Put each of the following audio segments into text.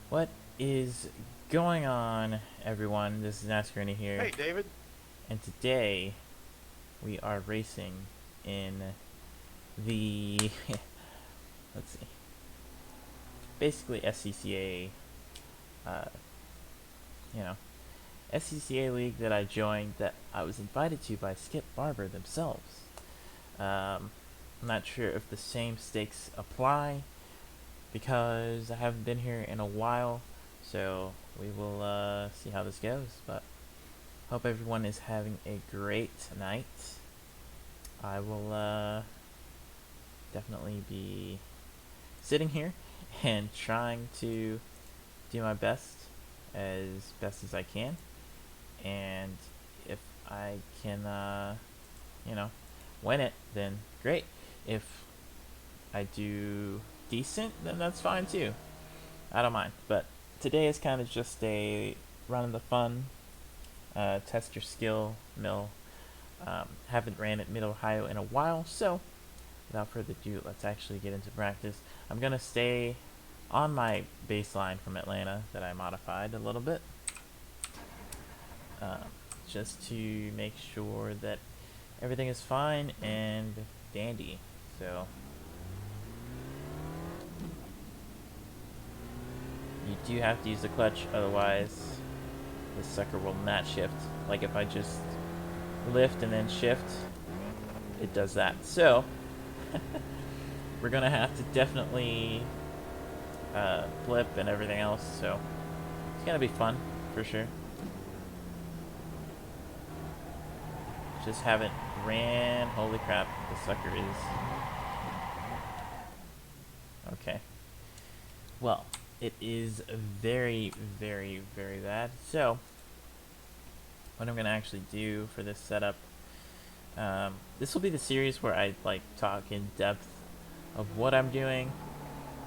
What is going on, everyone? This is Nascarini here. Hey, David. And today we are racing in the let's see, basically SCCA, uh, you know, SCCA league that I joined, that I was invited to by Skip Barber themselves. I'm not sure if the same stakes apply, because I haven't been here in a while, so we will see how this goes. But hope everyone is having a great night. I will definitely be sitting here and trying to do my best as I can, and if I can win it, then great. If I do decent, then that's fine too. I don't mind. But today is kind of just a run of the fun, test your skill mill. Haven't ran at Mid Ohio in a while, so without further ado, let's actually get into practice. I'm gonna stay on my baseline from Atlanta that I modified a little bit, just to make sure that everything is fine and dandy. So you do have to use the clutch, otherwise this sucker will not shift. Like if I just lift and then shift, it does that. So we're gonna have to definitely flip and everything else, so it's gonna be fun for sure. Just haven't ran. Holy crap, this sucker is okay. Well, it is very, very, very bad. So what I'm gonna actually do for this setup, this will be the series where I like talk in depth of what I'm doing.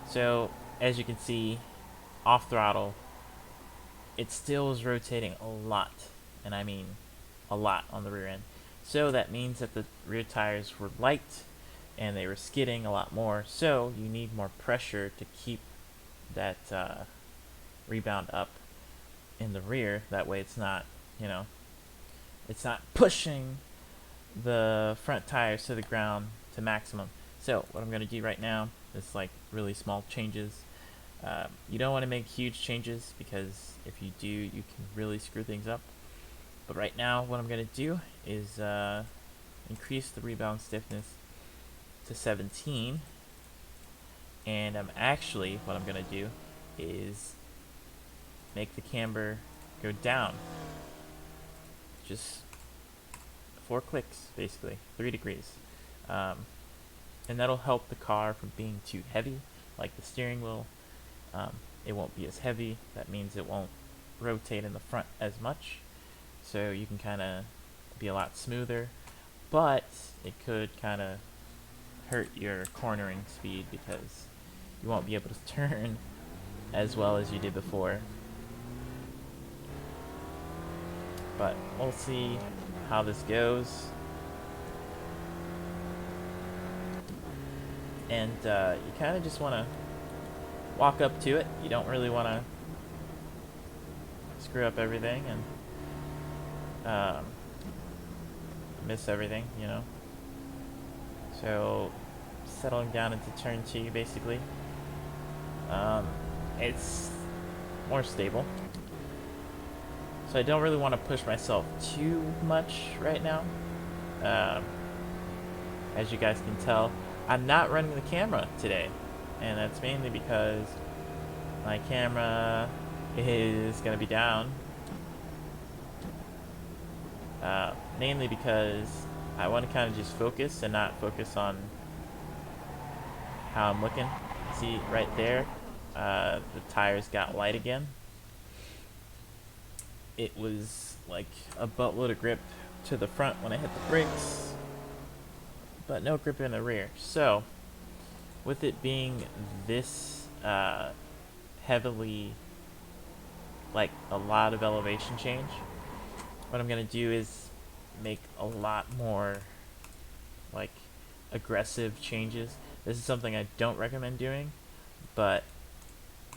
So as you can see, off throttle, it still is rotating a lot, and I mean a lot on the rear end. So that means that the rear tires were light and they were skidding a lot more, so you need more pressure to keep that rebound up in the rear. That way it's not, it's not pushing the front tires to the ground to maximum. So what I'm going to do right now is like really small changes. You don't want to make huge changes, because if you do, you can really screw things up. But right now what I'm going to do is increase the rebound stiffness to 17, and what I'm going to do is make the camber go down just 4 clicks, basically 3 degrees, and that'll help the car from being too heavy. Like the steering wheel, it won't be as heavy. That means it won't rotate in the front as much, so you can kind of be a lot smoother. But it could kind of hurt your cornering speed, because you won't be able to turn as well as you did before. But we'll see how this goes. And you kind of just want to walk up to it. You don't really want to screw up everything and miss everything, you know. So settling down into turn 2 basically. It's more stable. So I don't really want to push myself too much right now. As you guys can tell, I'm not running the camera today. And that's mainly because my camera is going to be down. Mainly because I want to kind of just focus and not focus on how I'm looking. See right there, the tires got light again. It was like a buttload of grip to the front when I hit the brakes, but no grip in the rear. So with it being this heavily, like a lot of elevation change, what I'm gonna do is make a lot more like aggressive changes. This is something I don't recommend doing, but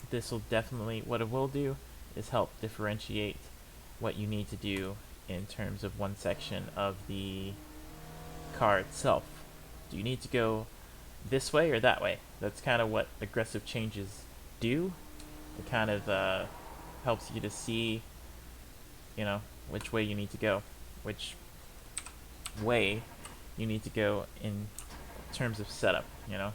this will definitely, what it will do is help differentiate what you need to do in terms of one section of the car itself. Do you need to go this way or that way? That's kind of what aggressive changes do. It kind of helps you to see, you know, which way you need to go, which way you need to go in terms of setup, you know.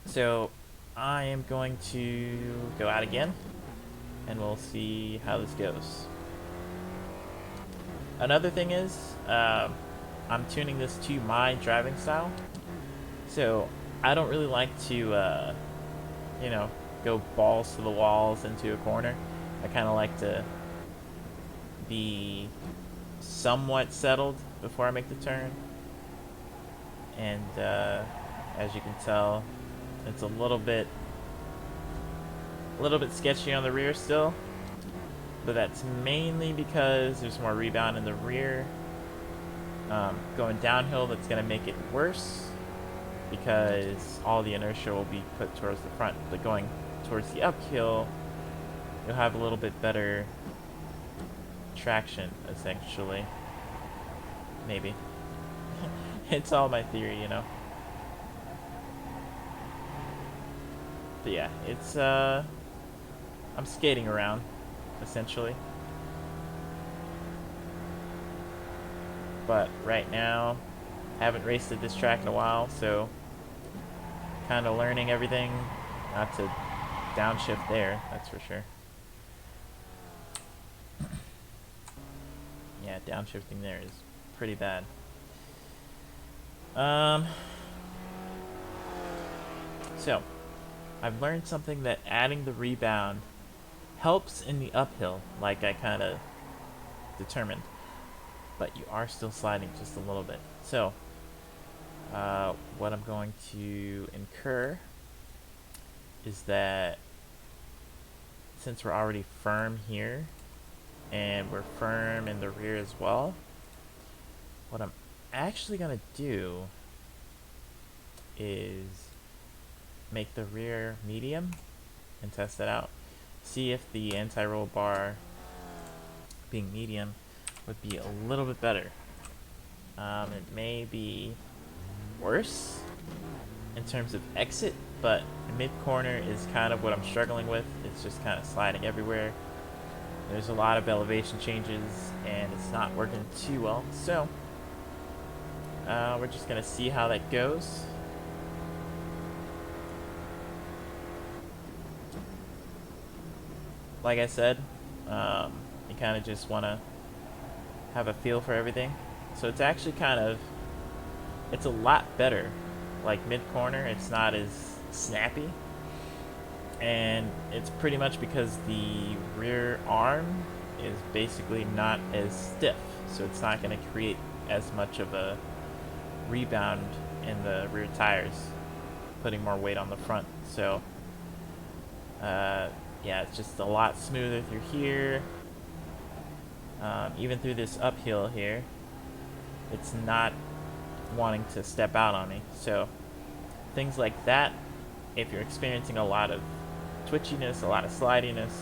So I am going to go out again and we'll see how this goes. Another thing is, I'm tuning this to my driving style. So I don't really like to, you know, go balls to the walls into a corner. I kind of like to be somewhat settled before I make the turn. And as you can tell, it's a little bit sketchy on the rear still, but that's mainly because there's more rebound in the rear. Going downhill, that's going to make it worse because all the inertia will be put towards the front, but going towards the uphill, you'll have a little bit better traction, essentially. Maybe. It's all my theory, you know. But yeah, it's I'm skating around, essentially. But right now, I haven't raced at this track in a while, so kind of learning everything. Not to downshift there, that's for sure. Yeah, downshifting there is pretty bad. So I've learned something, that adding the rebound helps in the uphill, like I kind of determined, but you are still sliding just a little bit. So what I'm going to incur is that since we're already firm here and we're firm in the rear as well, what I'm actually going to do is make the rear medium and test it out. See if the anti-roll bar being medium would be a little bit better. It may be worse in terms of exit, but mid-corner is kind of what I'm struggling with. It's just kind of sliding everywhere. There's a lot of elevation changes and it's not working too well. So we're just going to see how that goes. Like I said, you kind of just want to have a feel for everything. So it's actually it's a lot better. Like mid-corner, it's not as snappy. And it's pretty much because the rear arm is basically not as stiff. So it's not going to create as much of a rebound in the rear tires, putting more weight on the front. So yeah, it's just a lot smoother through here. Even through this uphill here, it's not wanting to step out on me. So things like that if you're experiencing a lot of twitchiness, a lot of slidiness,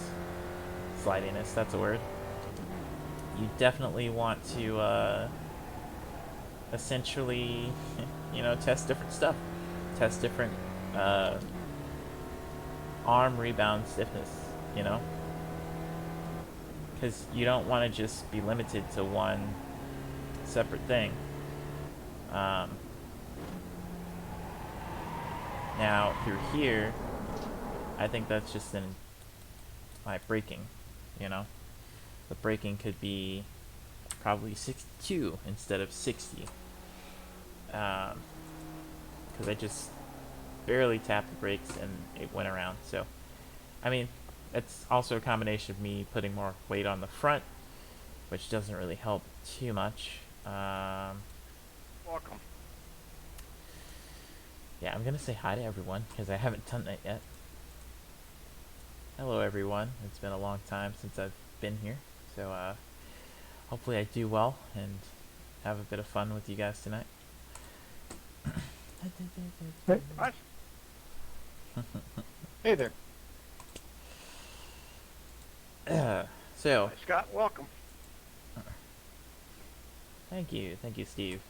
that's a word, you definitely want to essentially, you know, test different stuff. Test different arm rebound stiffness, you know? Because you don't want to just be limited to one separate thing. Now, through here, I think that's just in my braking, you know? The braking could be probably 62 instead of 60. Because I just barely tapped the brakes and it went around. So, I mean, it's also a combination of me putting more weight on the front, which doesn't really help too much. Welcome. Yeah, I'm gonna say hi to everyone because I haven't done that yet. Hello, everyone. It's been a long time since I've been here, so hopefully I do well and have a bit of fun with you guys tonight. Hey, what? Hey there. So, Hi, Scott, welcome. thank you, Steve.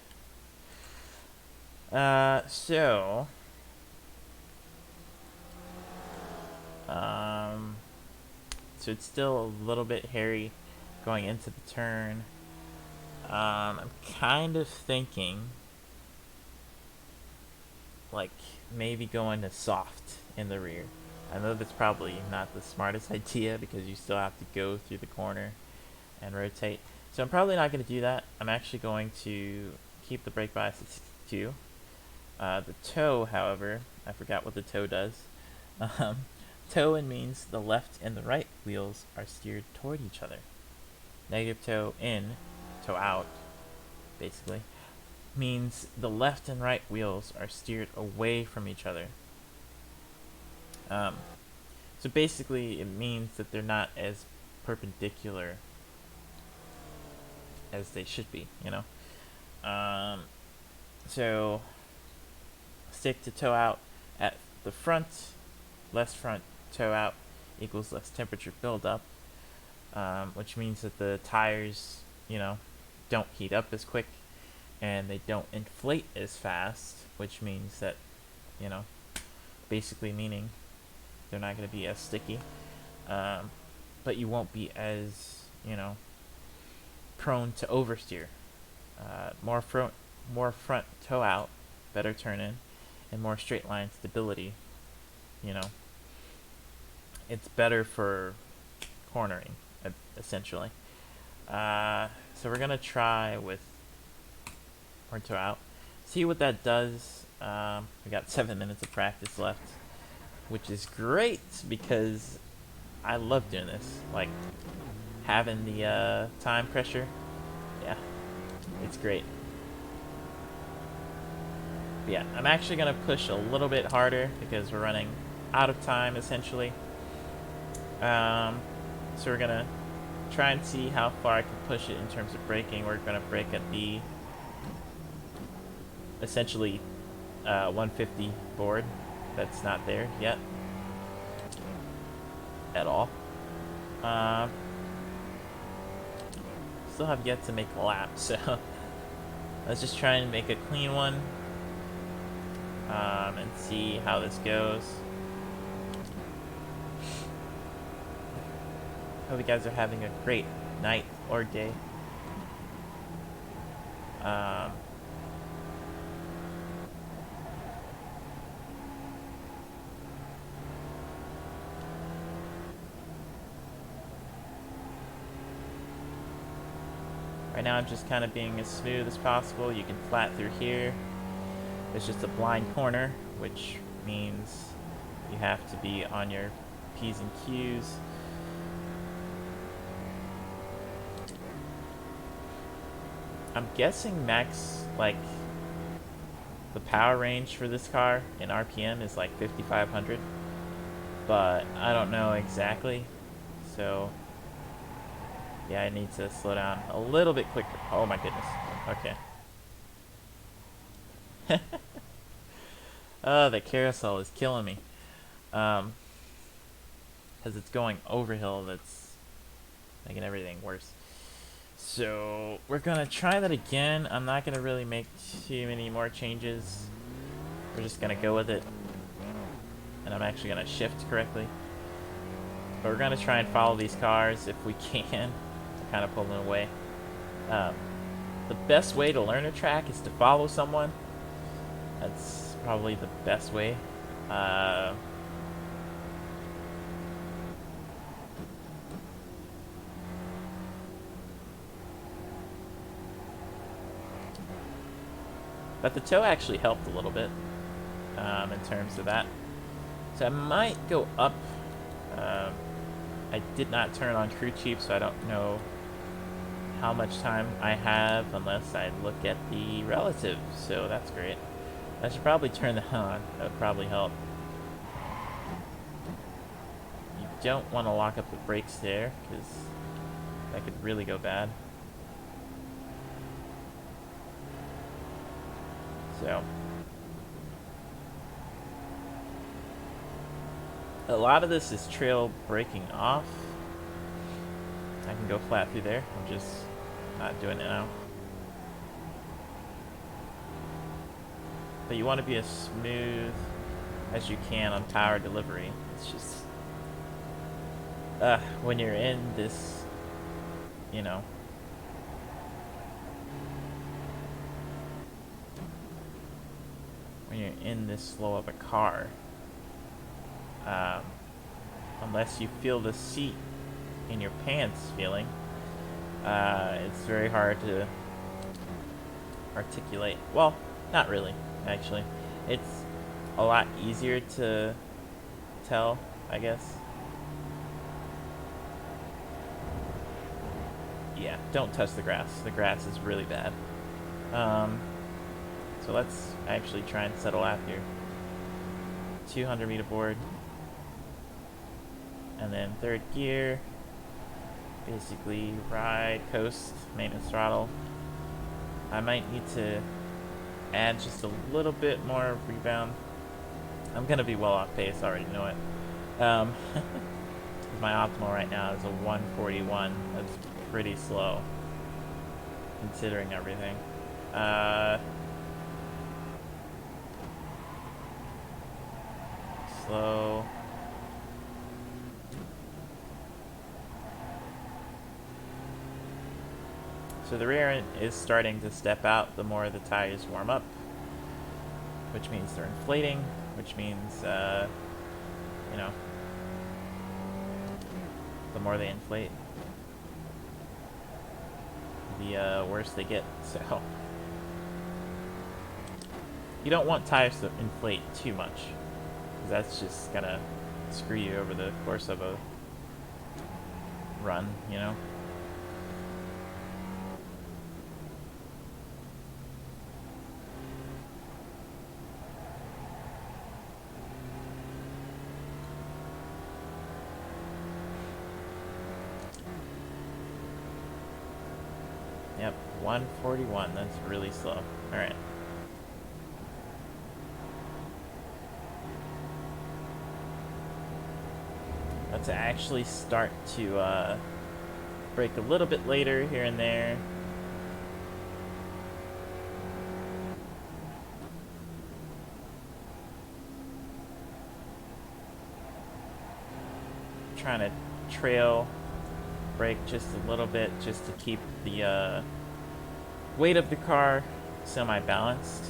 So, so it's still a little bit hairy going into the turn. I'm kind of thinking, like, maybe going to soft in the rear. I know that's probably not the smartest idea because you still have to go through the corner and rotate. So I'm probably not going to do that. I'm actually going to keep the brake bias at 62. The toe, however, I forgot what the toe does. Toe in means the left and the right wheels are steered toward each other. Negative toe in, toe out, basically, means the left and right wheels are steered away from each other. So basically it means that they're not as perpendicular as they should be, you know? So stick to toe out at the front, less front toe out equals less temperature buildup, which means that the tires, you know, don't heat up as quick and they don't inflate as fast, which means that, you know, basically meaning they're not going to be as sticky, but you won't be as, you know, prone to oversteer. More front toe out, better turn in, and more straight line stability. You know, it's better for cornering, essentially. So we're gonna try with more toe out, see what that does. We got 7 minutes of practice left, which is great because I love doing this. Like, having the time pressure, yeah, it's great. But yeah, I'm actually gonna push a little bit harder because we're running out of time essentially. So we're gonna try and see how far I can push it in terms of braking. We're gonna brake at the essentially 150 board. That's not there yet at all. Still have yet to make a lap, so let's just try and make a clean one, and see how this goes. Hope you guys are having a great night or day. Right now I'm just kind of being as smooth as possible. You can flat through here. It's just a blind corner, which means you have to be on your P's and Q's. I'm guessing max, like, the power range for this car in RPM is like 5,500, but I don't know exactly, so yeah, I need to slow down a little bit quicker. Oh my goodness. Okay. Oh, the carousel is killing me. because it's going overhill that's making everything worse. So we're gonna try that again. I'm not gonna really make too many more changes. We're just gonna go with it, and I'm actually gonna shift correctly. But we're gonna try and follow these cars if we can. Kind of pulling away. The best way to learn a track is to follow someone. That's probably the best way. But the tow actually helped a little bit in terms of that. So I might go up. I did not turn on crew chief, so I don't know how much time I have unless I look at the relative. So that's great. I should probably turn that on. That would probably help. You don't want to lock up the brakes there, because that could really go bad. So a lot of this is trail breaking off. I can go flat through there. I'm just not doing it now. But you want to be as smooth as you can on power delivery. It's just when you're in this, you know, when you're in this slow of a car, unless you feel the seat in your pants feeling, it's very hard to articulate. Well, not really, actually. It's a lot easier to tell, I guess. Yeah, don't touch the grass. The grass is really bad. So let's actually try and settle out here. 200 meter board. And then third gear. Basically ride, coast, maintenance throttle. I might need to add just a little bit more rebound. I'm gonna be well off pace, I already know it. My optimal right now is a 141. That's pretty slow, considering everything. Slow. So the rear end is starting to step out the more the tires warm up, which means they're inflating, which means, you know, the more they inflate, the worse they get. So you don't want tires to inflate too much, because that's just gonna screw you over the course of a run, you know. Yep, 141, that's really slow. Alright. Let's actually start to brake a little bit later here and there. Trying to trail brake just a little bit just to keep the weight of the car semi-balanced.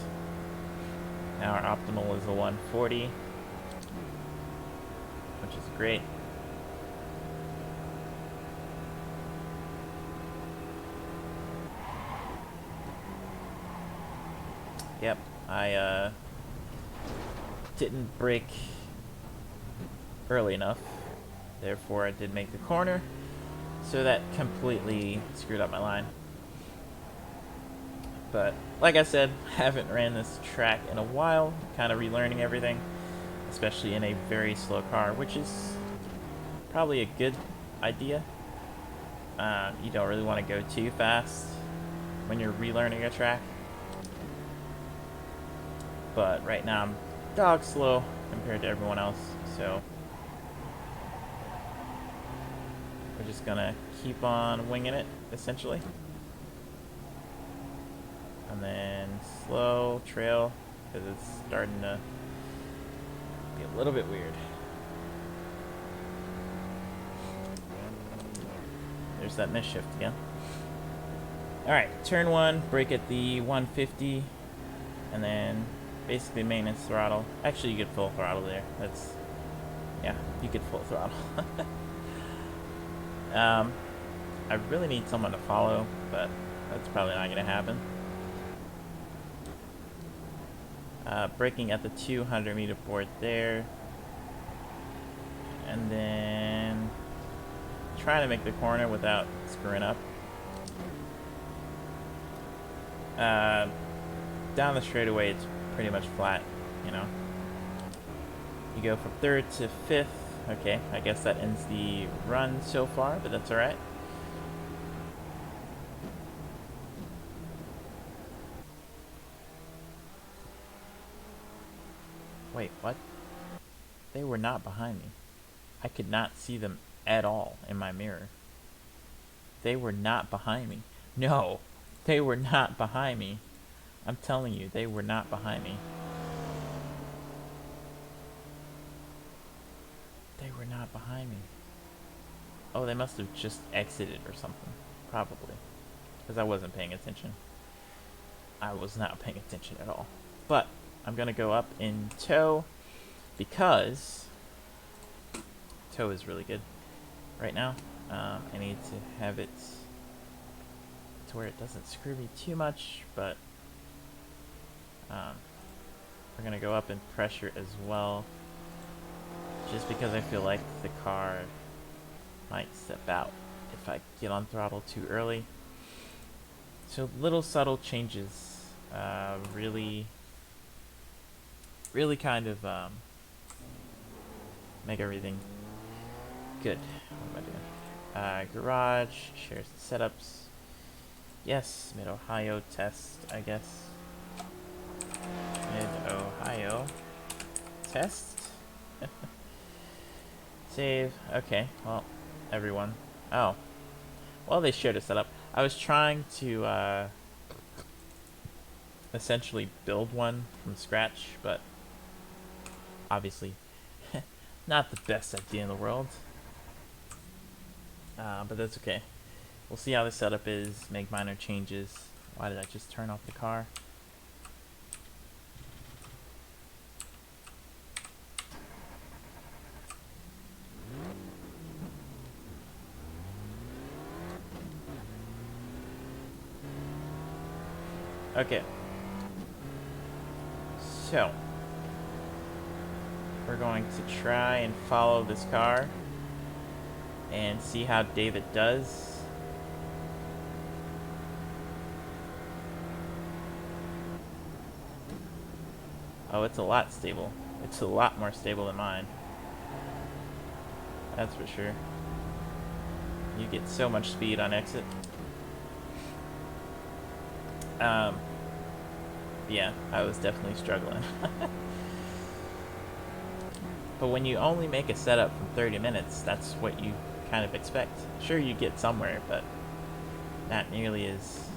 Now our optimal is a 140, which is great. Yep, I didn't brake early enough, therefore I did make the corner. So that completely screwed up my line. But like I said, haven't ran this track in a while, kind of relearning everything, especially in a very slow car, which is probably a good idea. You don't really want to go too fast when you're relearning a track. But right now I'm dog slow, compared to everyone else, so we're just gonna keep on winging it, essentially. And then slow trail, because it's starting to be a little bit weird. There's that misshift again. Alright, turn 1, brake at the 150, and then basically maintenance throttle. Actually, you get full throttle there. Yeah, you get full throttle. I really need someone to follow, but that's probably not going to happen. Braking at the 200 meter port there. And then trying to make the corner without screwing up. Down the straightaway, it's pretty much flat, you know. You go from 3rd to 5th. Okay, I guess that ends the run so far, but that's alright. Wait, what? They were not behind me. I could not see them at all in my mirror. They were not behind me. No, they were not behind me. I'm telling you, they were not behind me. They were not behind me. Oh, they must have just exited or something. Probably. Because I wasn't paying attention. I was not paying attention at all. But I'm going to go up in tow because tow is really good right now. I need to have it to where it doesn't screw me too much, but we're going to go up in pressure as well, just because I feel like the car might step out if I get on throttle too early. So little subtle changes really kind of make everything good. What am I doing? Garage, shares the setups. Yes, Mid-Ohio test, I guess. Mid-Ohio test. Save. Okay, well, everyone. Oh. Well, they shared a setup. I was trying to essentially build one from scratch, but obviously not the best idea in the world. But that's okay. We'll see how the setup is, make minor changes. Why did I just turn off the car? Okay. So, we're going to try and follow this car and see how David does. Oh, it's a lot stable. It's a lot more stable than mine. That's for sure. You get so much speed on exit. Yeah, I was definitely struggling. But when you only make a setup from 30 minutes, that's what you kind of expect. Sure, you get somewhere, but not nearly as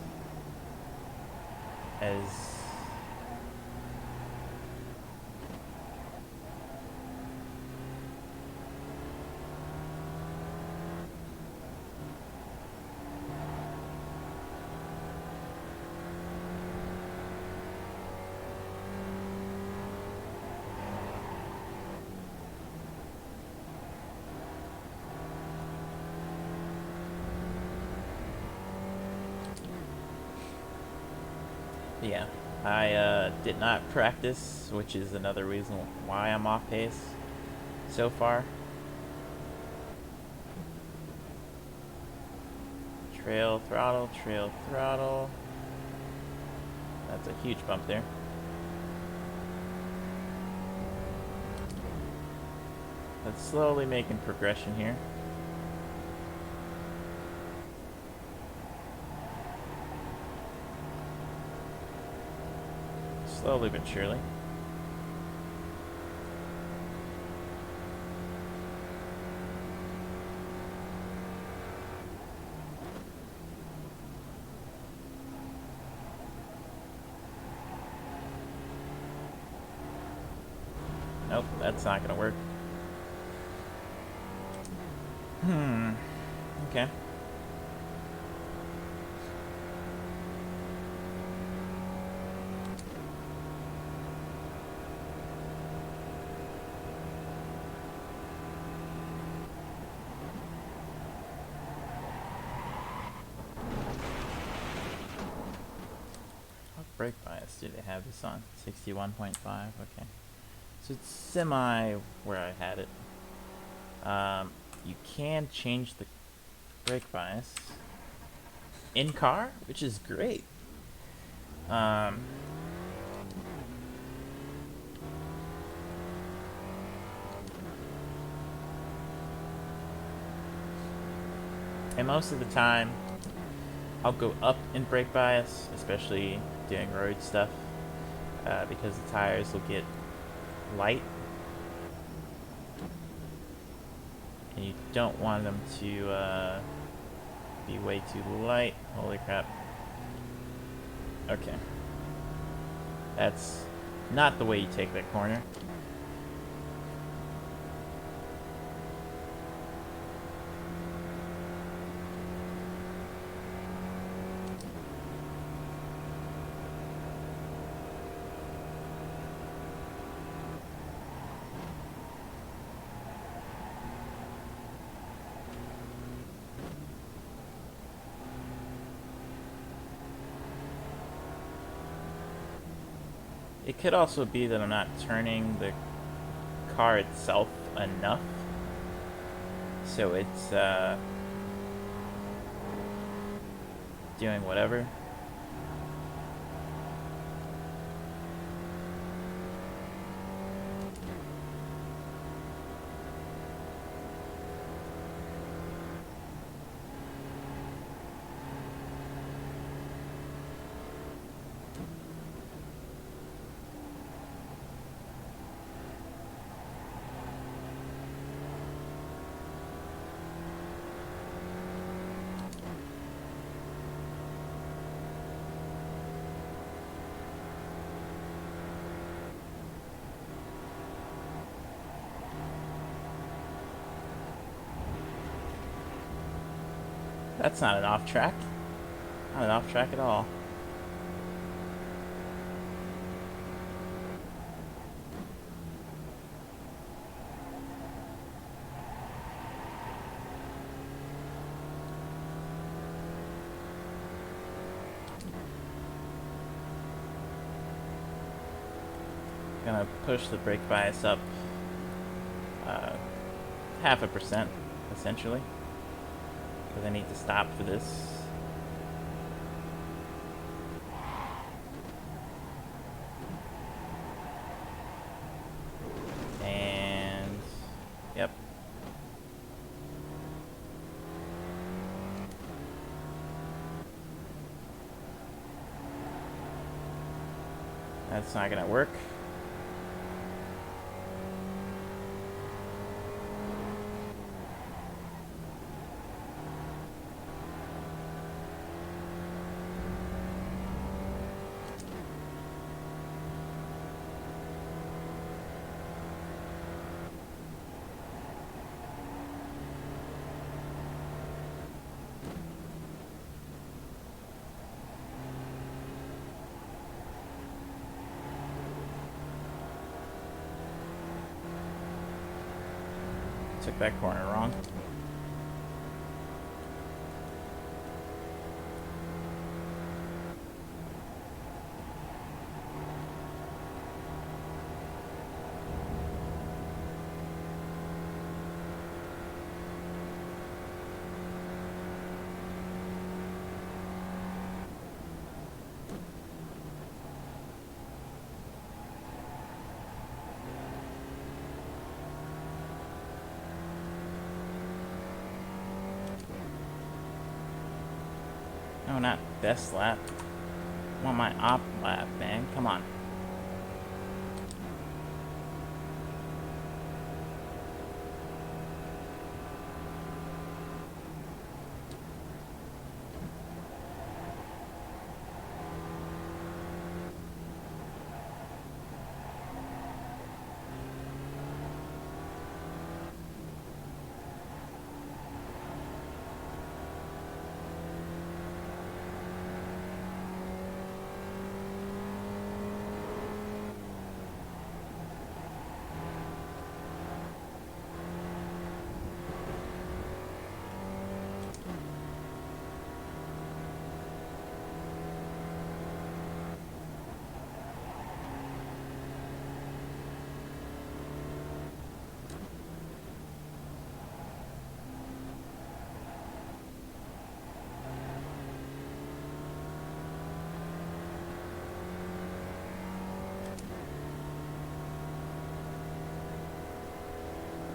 yeah, I did not practice, which is another reason why I'm off pace so far. Trail throttle, trail throttle. That's a huge bump there. But slowly making progression here. Slowly but surely. Nope, that's not gonna work. Okay. What brake bias do they have this on? 61.5, okay. So it's semi where I had it. You can change the brake bias in car, which is great. And most of the time, I'll go up in brake bias, especially doing road stuff, because the tires will get light. And you don't want them to be way too light. Holy crap. Okay. That's not the way you take that corner. It could also be that I'm not turning the car itself enough. So it's doing whatever. That's not an off track. Not an off track at all. Gonna push the brake bias up 0.5%, essentially. Because I need to stop for this. And yep. That's not gonna work. Took that corner wrong. No, not best lap. I want my op lap, man. Come on.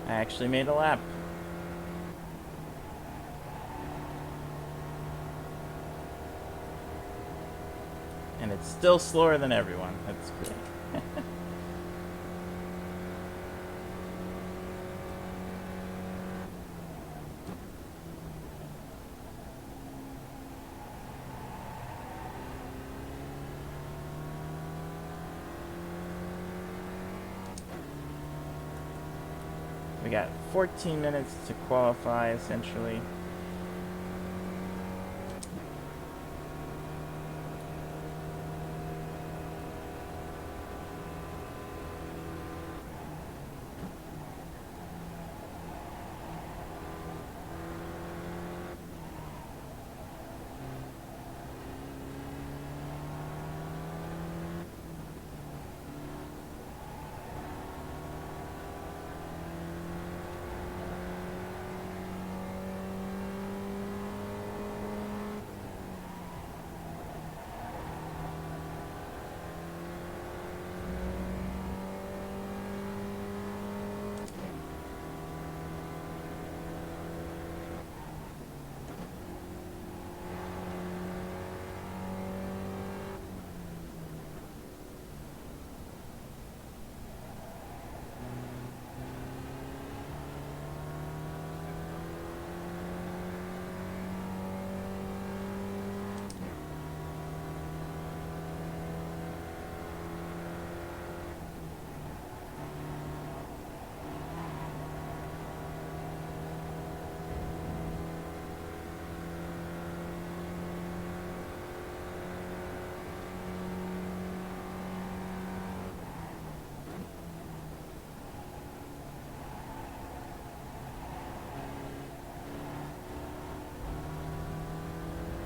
I actually made a lap. And it's still slower than everyone. That's great. We got 14 minutes to qualify, essentially.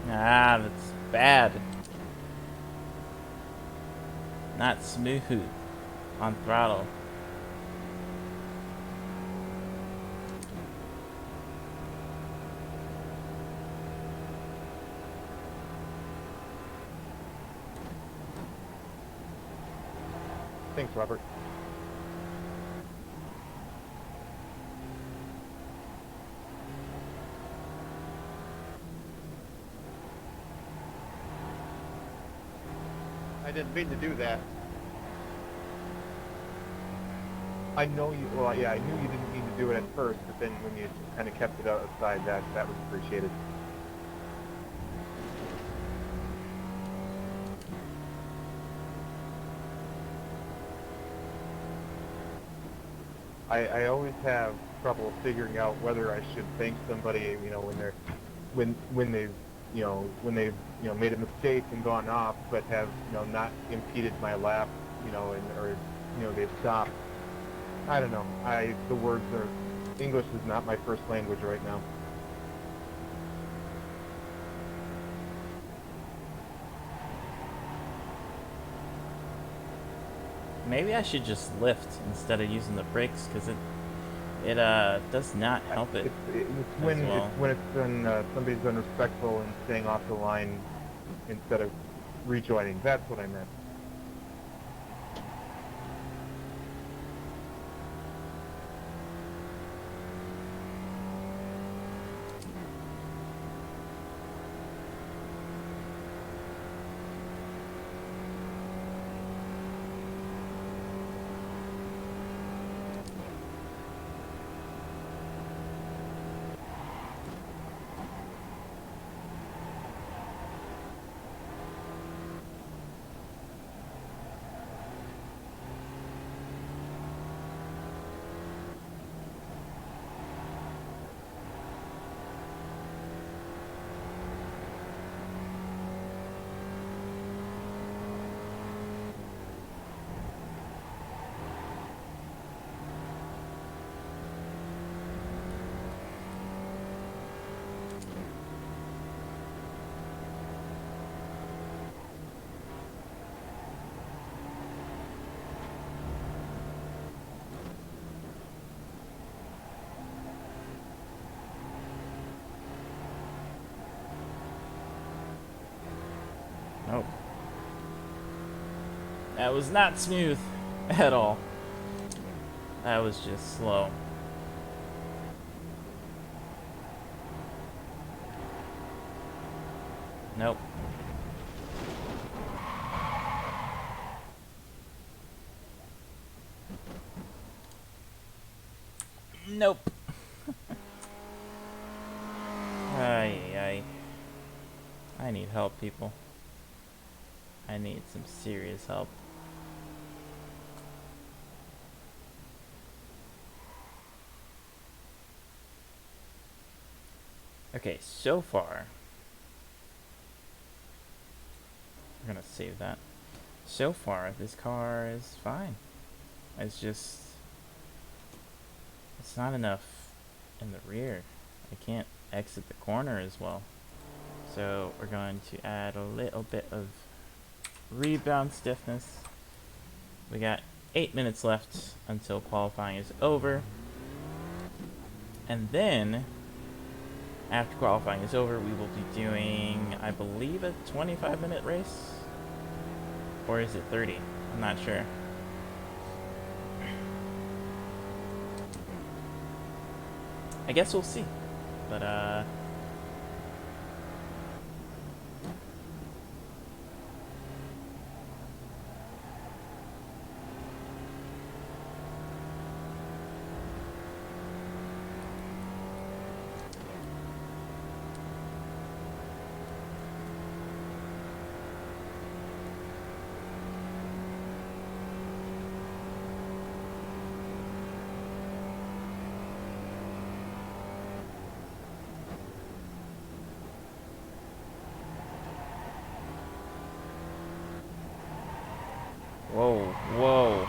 Ah, that's bad. Not smooth on throttle. Thanks, Robert. I didn't mean to do that. I know you, well, yeah, I knew you didn't mean to do it at first, but then when you kind of kept it outside, that was appreciated. I always have trouble figuring out whether I should thank somebody, you know, when they've made a mistake and gone off, but have, not impeded my lap, or they've stopped. I don't know. English is not my first language right now. Maybe I should just lift instead of using the brakes, because it does not help it. It's when somebody's unrespectful and staying off the line instead of rejoining. That's what I meant. Oh. That was not smooth at all. That was just slow. Nope. Nope. Ay, ay. I need help, people. I need some serious help. Okay, so far, we're gonna save that. So far, this car is fine. It's just, it's not enough in the rear. I can't exit the corner as well. So we're going to add a little bit of rebound stiffness. We got 8 minutes left until qualifying is over. And then, after qualifying is over, we will be doing, I believe, a 25-minute race? Or is it 30? I'm not sure. I guess we'll see. But, whoa, whoa.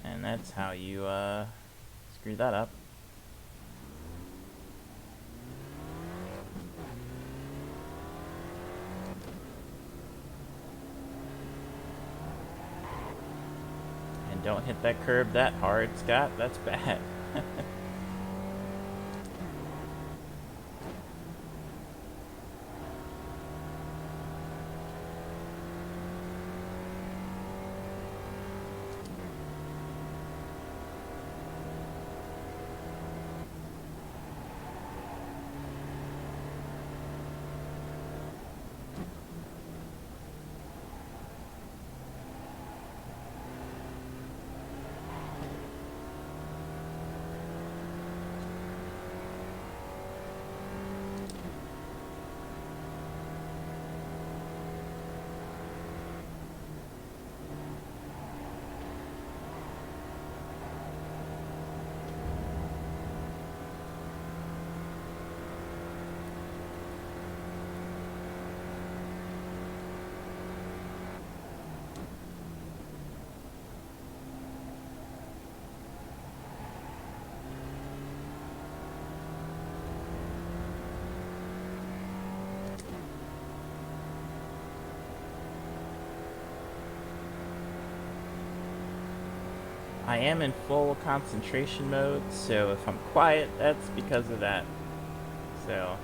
And that's how you, screw that up. And don't hit that curb that hard, Scott. That's bad. I am in full concentration mode, so if I'm quiet, that's because of that. So,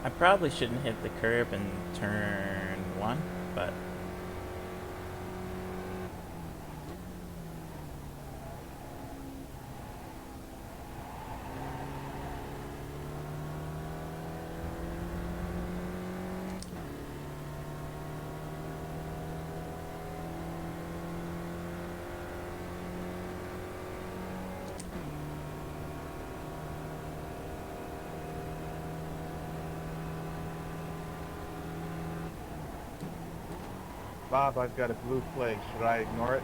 I probably shouldn't hit the curb in turn 1, but Bob, I've got a blue flag. Should I ignore it?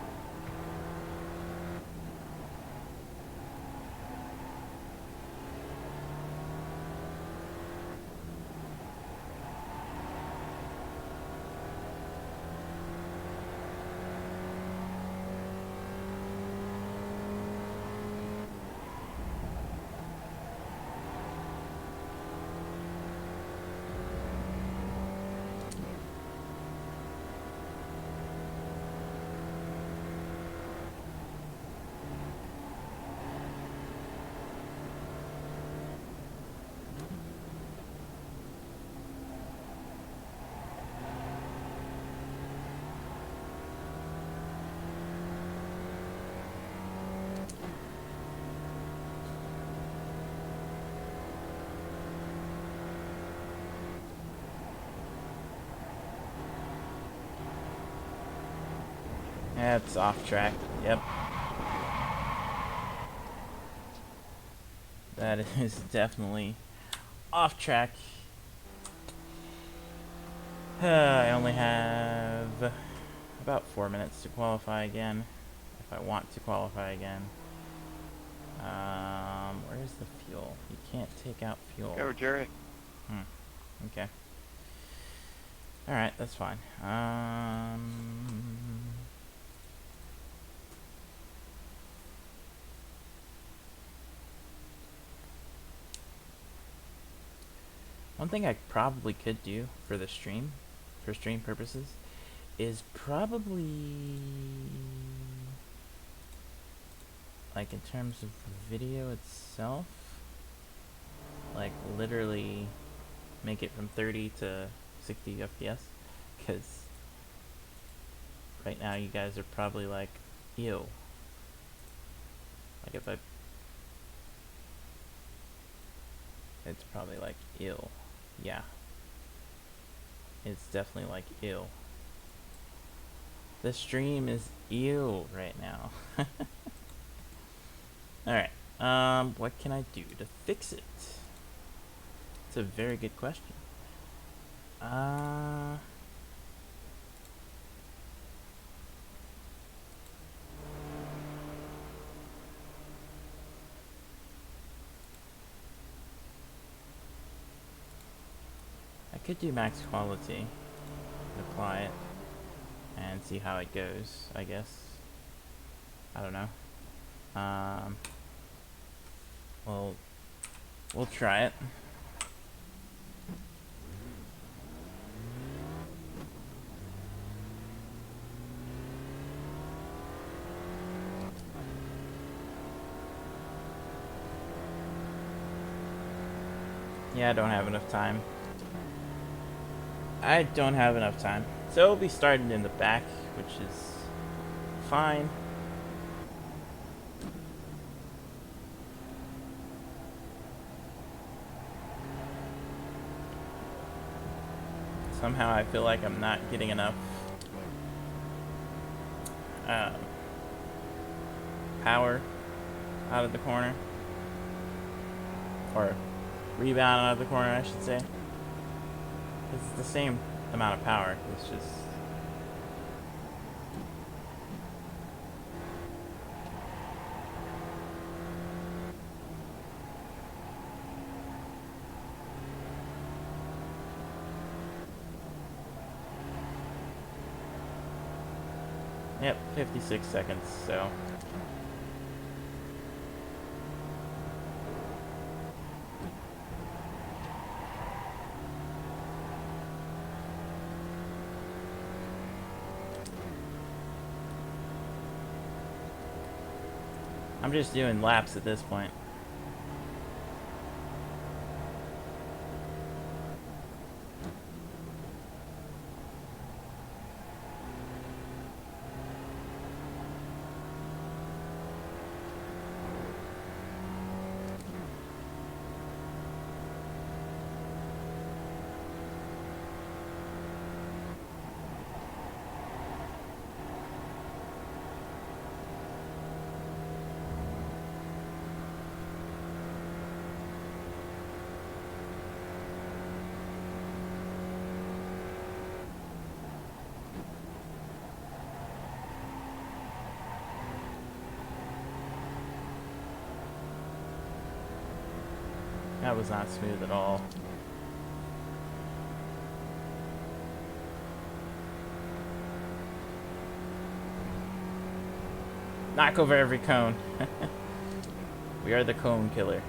That's off track. Yep. That is definitely off track. I only have about 4 minutes to qualify again, if I want to qualify again. Where's the fuel? You can't take out fuel. Go, Jerry. Okay. Alright, that's fine. One thing I probably could do for the stream, for stream purposes, is probably, like, in terms of the video itself, like, literally make it from 30 to 60 FPS, because right now you guys are probably like, ew. Like, if I... It's probably like, ew. Yeah. It's definitely like, ew. The stream is ew right now. Alright. What can I do to fix it? It's a very good question. I could do max quality, apply it, and see how it goes, I guess. I don't know. Well, we'll try it. Yeah, I don't have enough time. I don't have enough time. So we'll be starting in the back, which is fine. Somehow I feel like I'm not getting enough power out of the corner. Or rebound out of the corner, I should say. It's the same amount of power, it's just... Yep, 56 seconds, so... I'm just doing laps at this point. That was not smooth at all. Knock over every cone. We are the cone killer.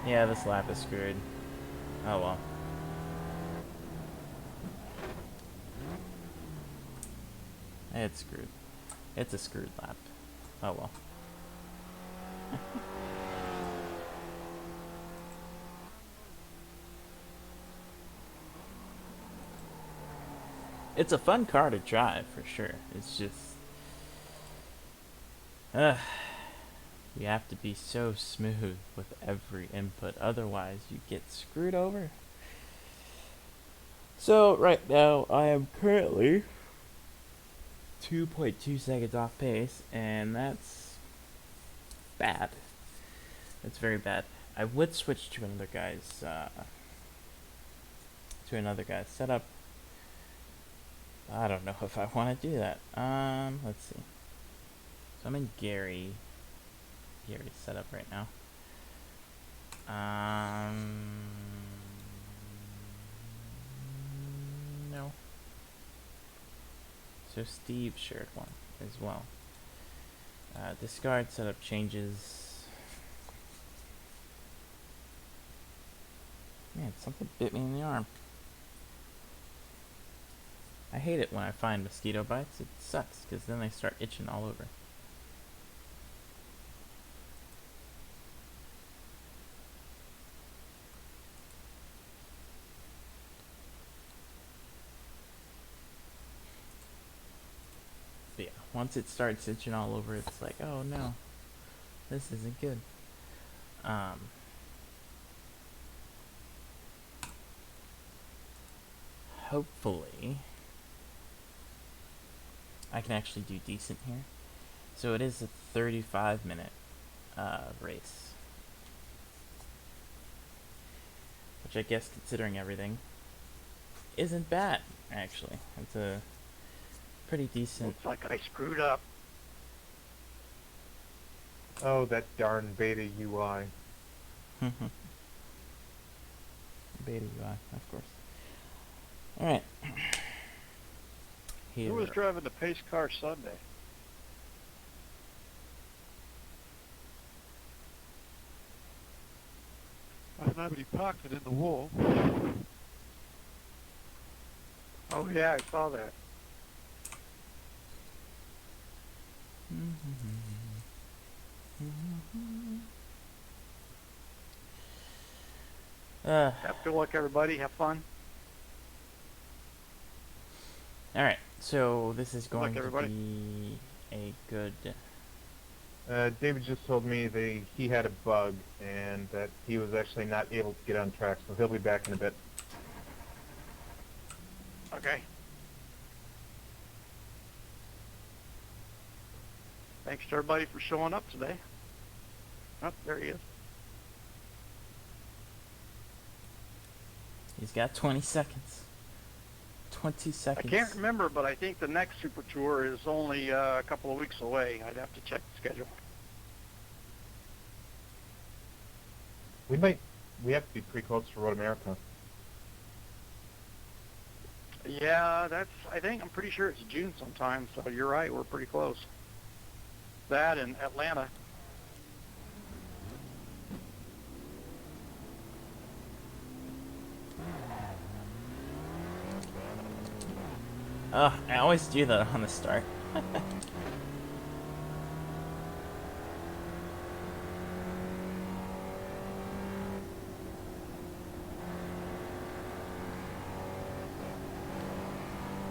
Yeah, this lap is screwed. Oh well. It's screwed. It's a screwed lap. Oh well. It's a fun car to drive, for sure. It's just... you have to be so smooth with every input, otherwise you get screwed over. So, right now, I am currently 2.2 seconds off pace, and that's bad. That's very bad. I would switch to another guy's setup. I don't know if I want to do that. Let's see. So I'm in Gary's setup right now. No. So Steve shared one as well. Discard setup changes. Man, something bit me in the arm. I hate it when I find mosquito bites. It sucks, because then they start itching all over. But yeah, once it starts itching all over, it's like, oh no, this isn't good. Hopefully I can actually do decent here. So it is a 35-minute race, which I guess, considering everything, isn't bad, actually. It's a pretty decent... Looks like I screwed up. Oh, that darn beta UI. Beta UI, of course. Alright. Who was driving the pace car Sunday? I don't have any pocket in the wall. Oh yeah, I saw that. Good luck, everybody. Have fun. Alright, so this is Good luck, going to everybody. be a good... David just told me he had a bug and that he was actually not able to get on track, so he'll be back in a bit. Okay. Thanks to everybody for showing up today. Oh, there he is. He's got 20 seconds. 20 I seconds. can't remember, but I think the next Super Tour is only a couple of weeks away. I'd have to check the schedule. We have to be pretty close to Road America. Yeah, I'm pretty sure it's June sometime, so you're right, we're pretty close. That and Atlanta. I always do that on the start.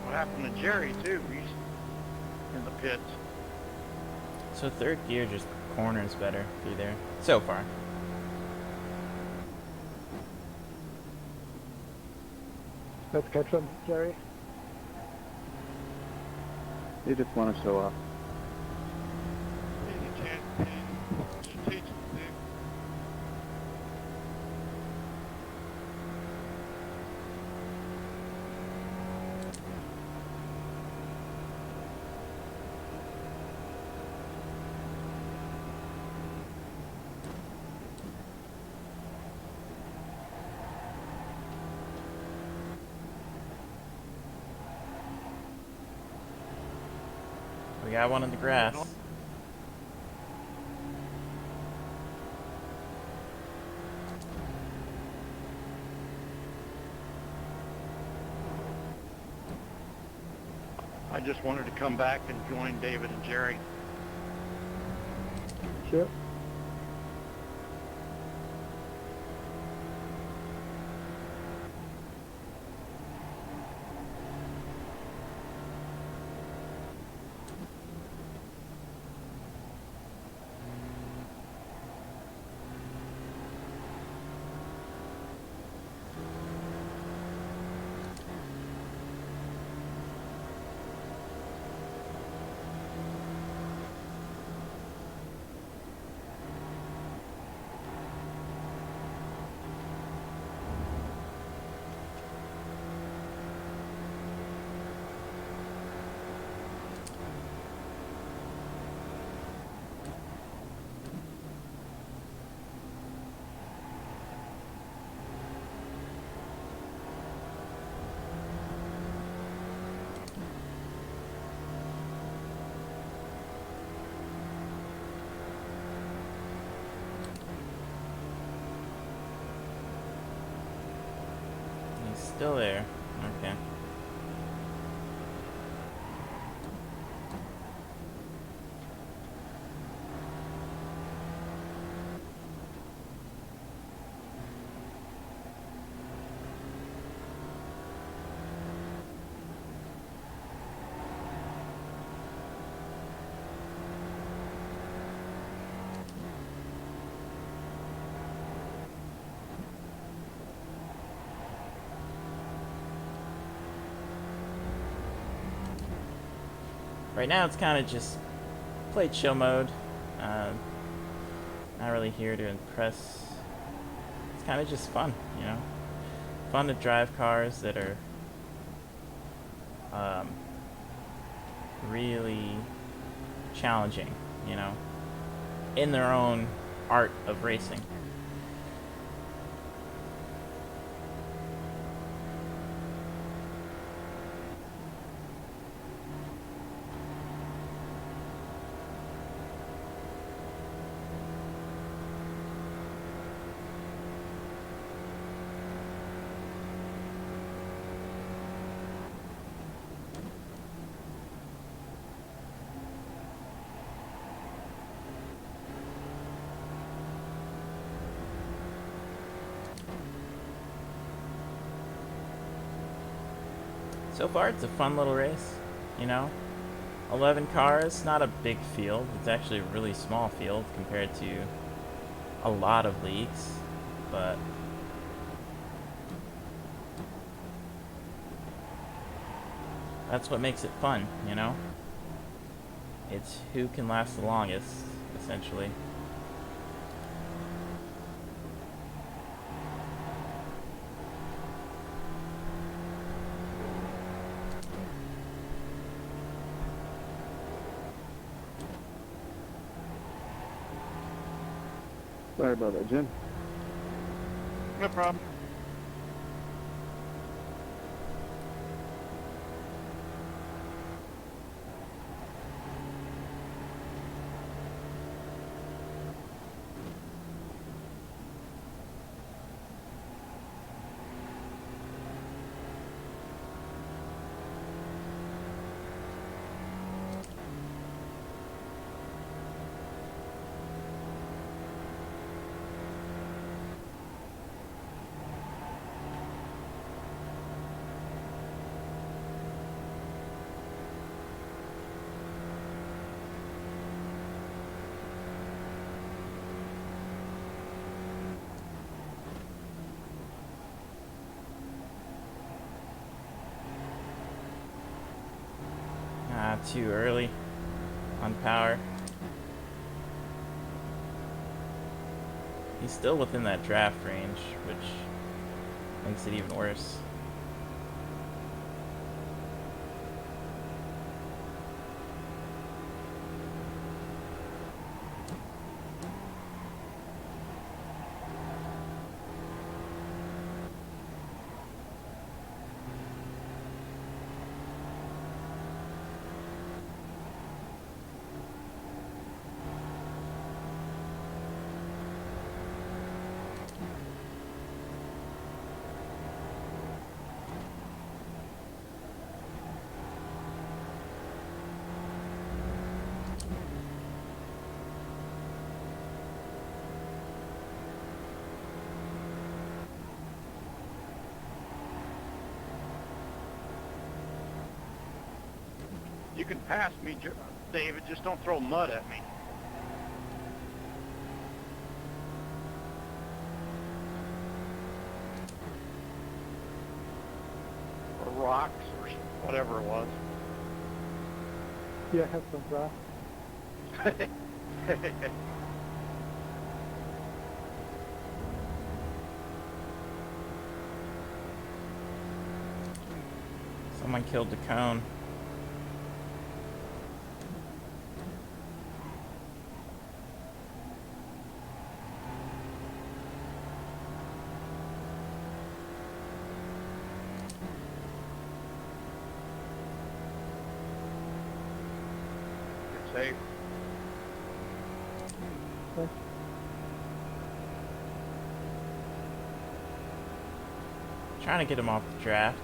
What happened to Jerry, too? He's in the pits. So third gear just corners better through there. So far. Let's catch them, Jerry. They just want to show off. We got one in the grass. I just wanted to come back and join David and Jerry. Sure. He's still there. Okay. Right now it's kind of just play chill mode. Not really here to impress. It's kind of just fun, you know? Fun to drive cars that are really challenging, you know? In their own art of racing. So far, it's a fun little race, you know? 11 cars, not a big field. It's actually a really small field compared to a lot of leagues, but that's what makes it fun, you know? It's who can last the longest, essentially. Sorry about that, Jim. No problem. too early on power. He's still within that draft range, which makes it even worse. You can pass me, David. Just don't throw mud at me. Or rocks or whatever it was. Yeah, have some rocks. Someone killed the cone. Safe. Trying to get him off the draft.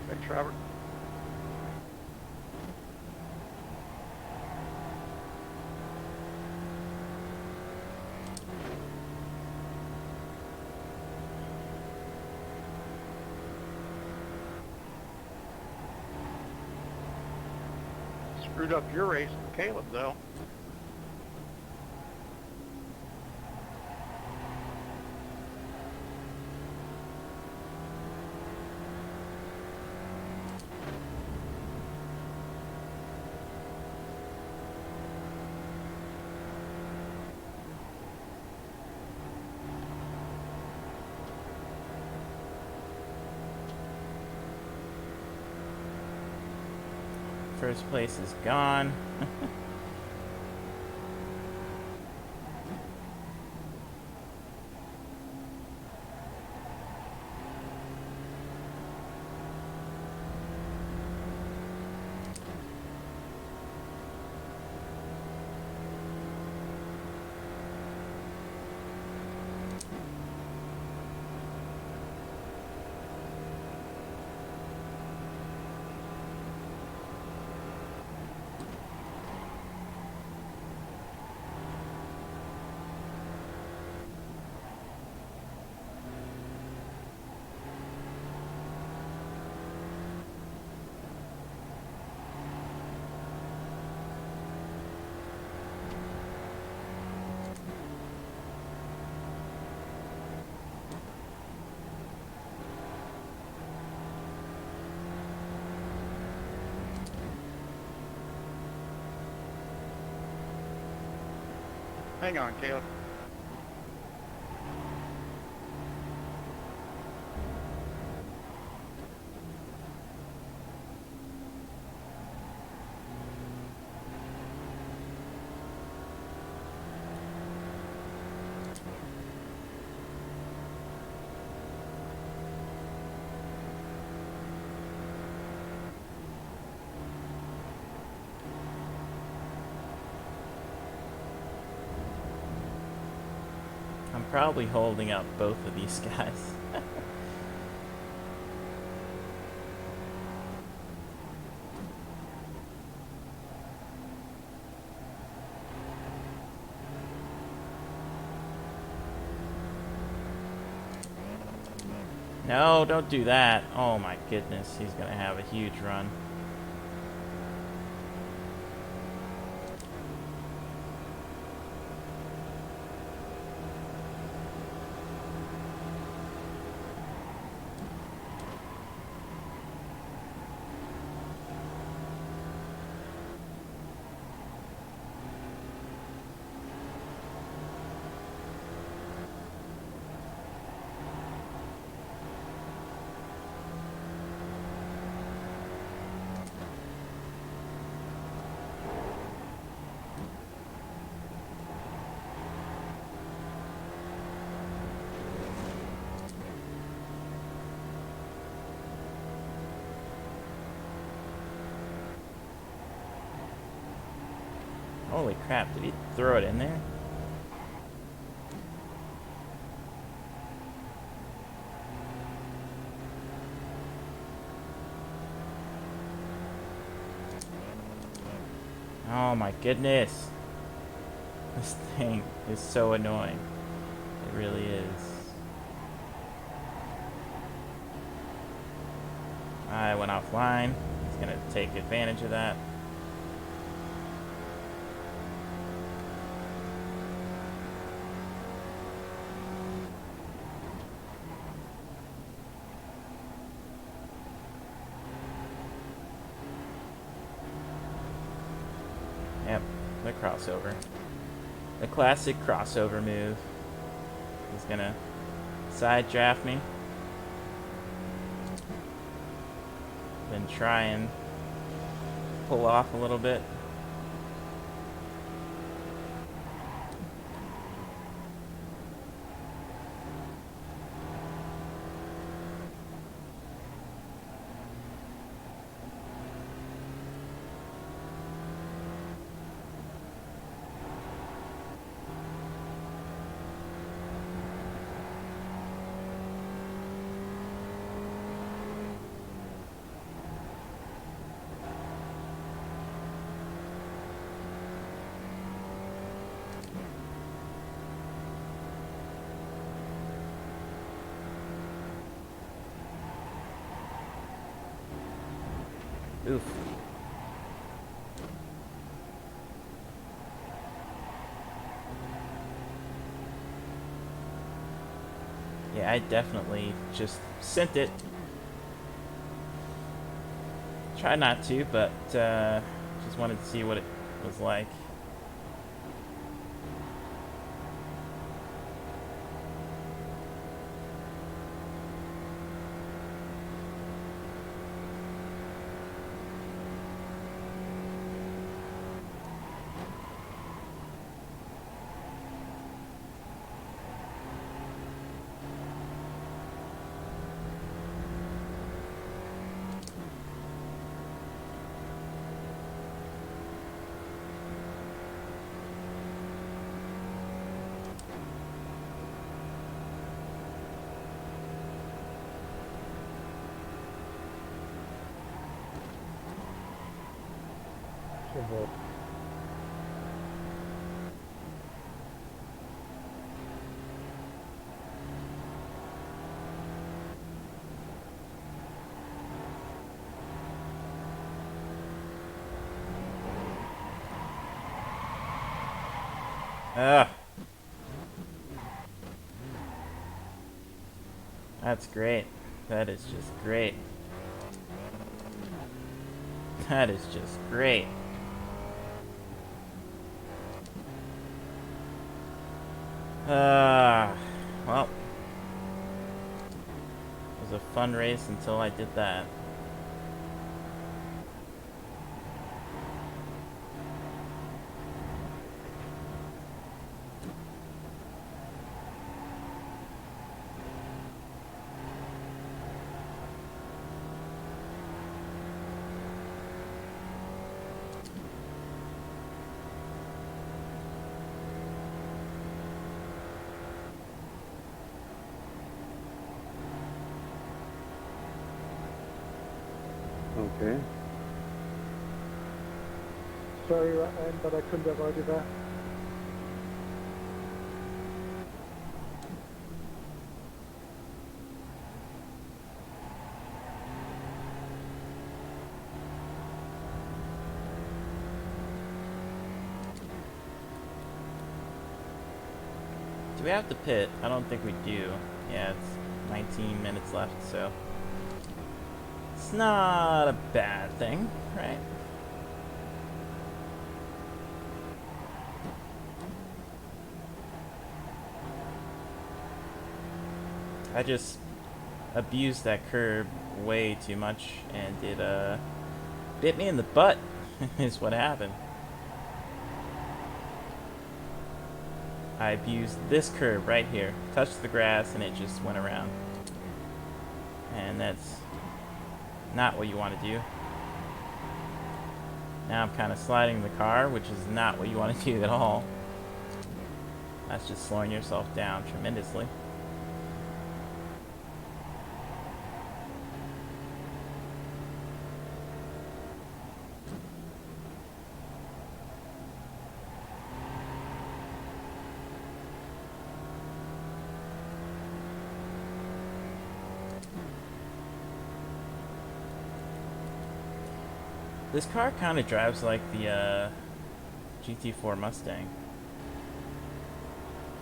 Thanks, Robert. Screwed up your race with Caleb, though. First place is gone. Hang on, Caleb. I'm probably holding up both of these guys. No, don't do that. Oh my goodness, he's gonna have a huge run. Holy crap, did he throw it in there? Oh my goodness. This thing is so annoying. It really is. I went offline. He's gonna take advantage of that. Yep, the crossover. The classic crossover move. He's gonna side draft me. Then try and pull off a little bit. Oof. Yeah, I definitely just sent it. Try not to, but just wanted to see what it was like. Ugh. That's great. That is just great. That is just great. Well, it was a fun race until I did that. Okay. Sorry, Ryan, but I couldn't avoid you there. Do we have to pit? I don't think we do. Yeah, it's 19 minutes left, so it's not a bad thing, right? I just abused that curb way too much, and it bit me in the butt is what happened. I abused this curb right here, touched the grass, and it just went around. And that's not what you want to do. Now I'm kind of sliding the car, which is not what you want to do at all. That's just slowing yourself down tremendously. This car kind of drives like the GT4 Mustang,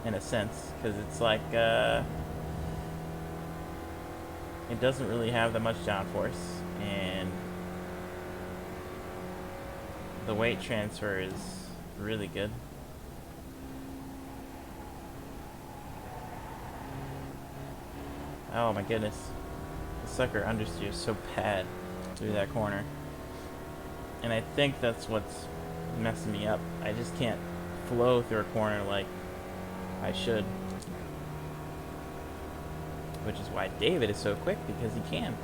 in a sense, because it's like it doesn't really have that much downforce, and the weight transfer is really good. Oh my goodness, the sucker understeers so bad through that corner. And I think that's what's messing me up. I just can't flow through a corner like I should. Which is why David is so quick, because he can.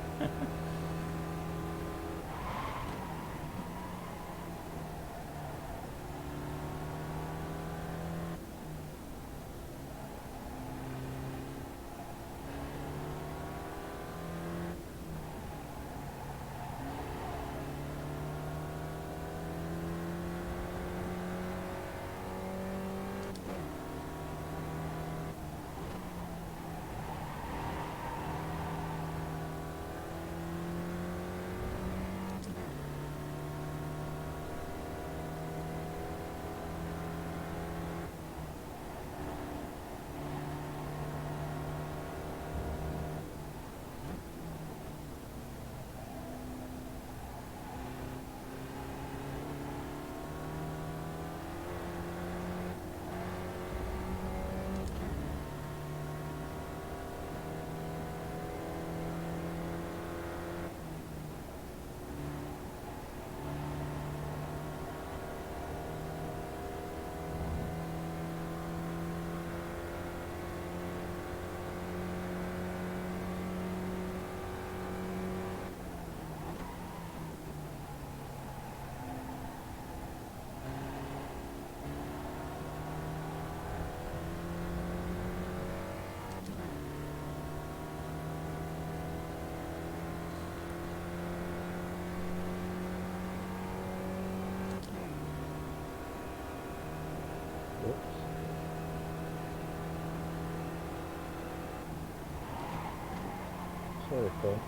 Sorry, Phil.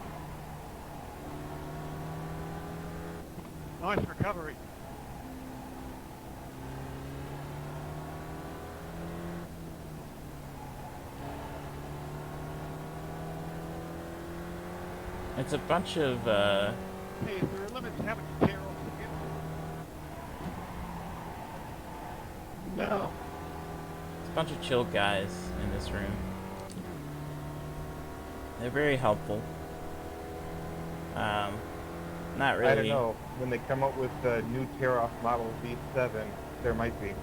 Nice recovery. It's a bunch of Hey, is there a limit to how much tear off the No. it's a bunch of chill guys in this room. They're very helpful. Not really. I don't know. When they come up with the new tear-off model V7, there might be.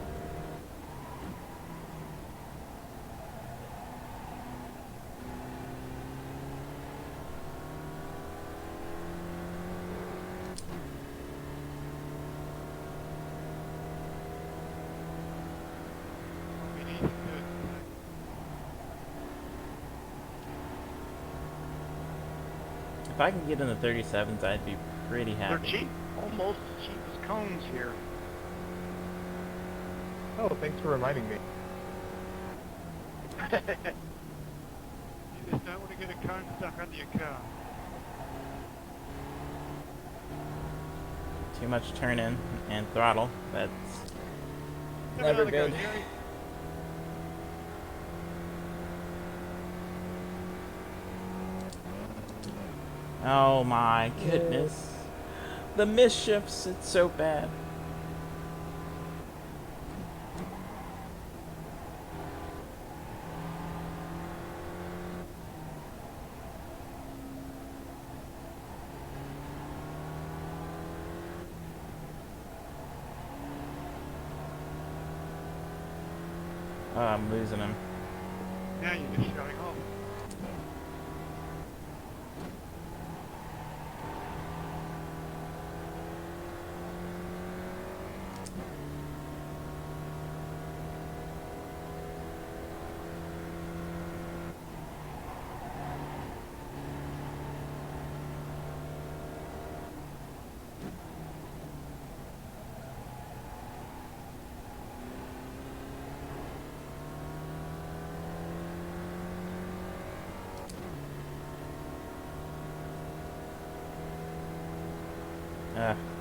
If I can get in the 37s, I'd be pretty They're happy. cheap. Almost as cheap as cones here. Oh, thanks for reminding me. You just don't want to get a cone stuck under your car. Too much turn in and throttle. That's Have never another go, good. Jerry. Oh my goodness. The mischiefs, it's so bad. Oh, I'm losing him. Yeah, you're just showing off.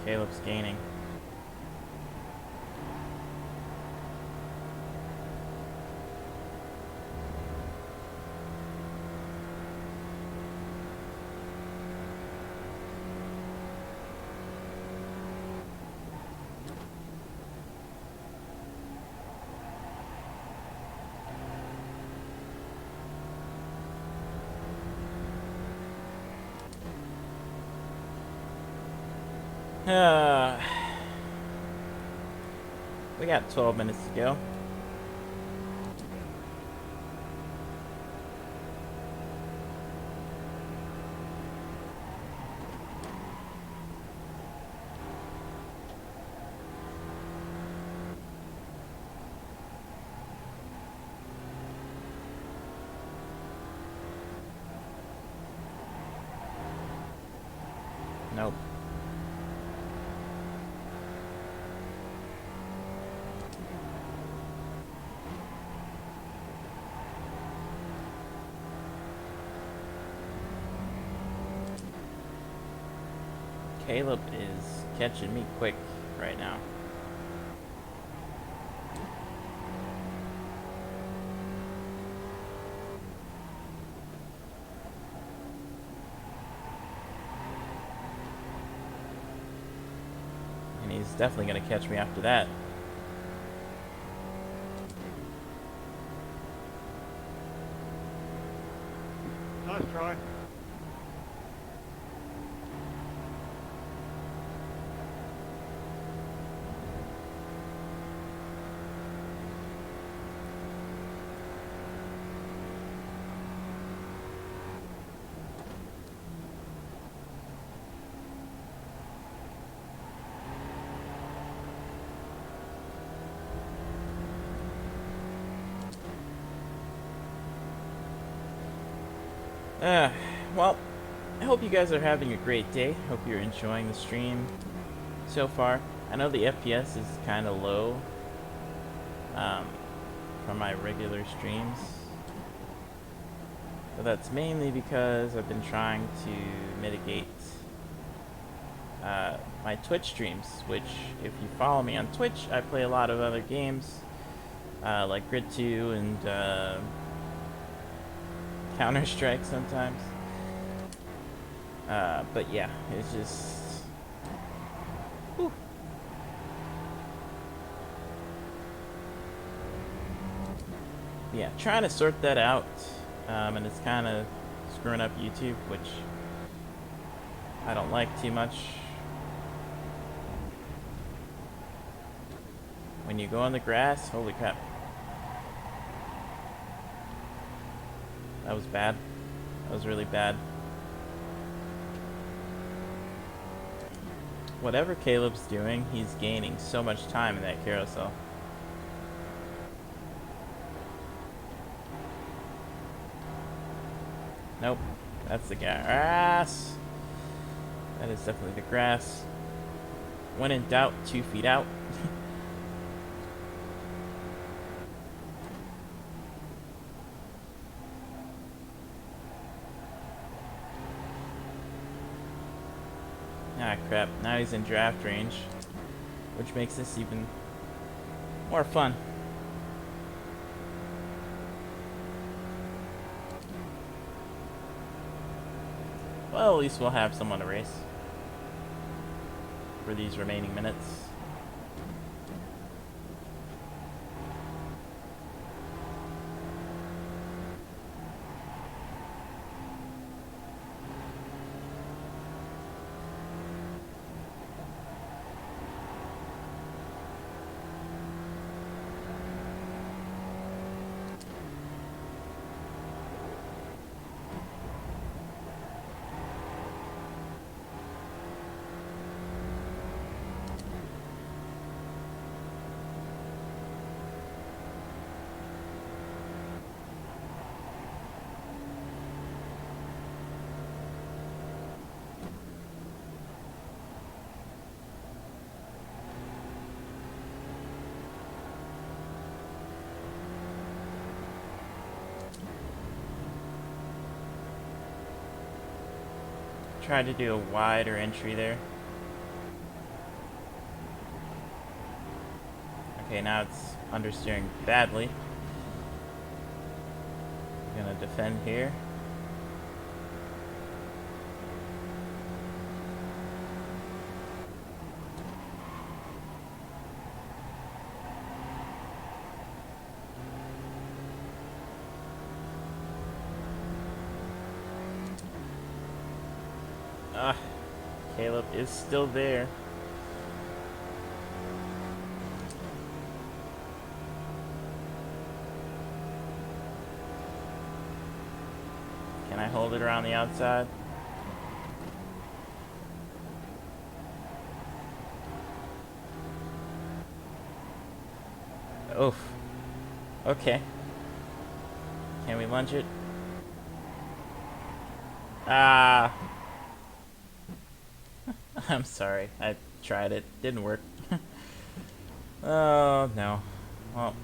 Caleb's gaining. We got 12 minutes to go. Nope. Caleb is catching me quick right now. And he's definitely going to catch me after that. Nice try. Well, I hope you guys are having a great day. Hope you're enjoying the stream so far. I know the FPS is kind of low from my regular streams, but that's mainly because I've been trying to mitigate my Twitch streams, which, if you follow me on Twitch, I play a lot of other games like Grid 2 and Counter-Strike sometimes. But yeah, it's just... Whew. Yeah, trying to sort that out, and it's kind of screwing up YouTube, which I don't like too much. When you go on the grass, holy crap. That was bad. That was really bad. Whatever Caleb's doing, he's gaining so much time in that carousel. Nope. That's the grass. That is definitely the grass. When in doubt, 2 feet out. Ah, crap. Now he's in draft range, which makes this even more fun. Well, at least we'll have someone to race for these remaining minutes. Tried to do a wider entry there. Okay, now it's understeering badly. I'm gonna defend here. Ah, Caleb is still there. Can I hold it around the outside? Oof. Okay. Can we lunge it? Ah. I'm sorry. I tried it. Didn't work. Oh, no. Well.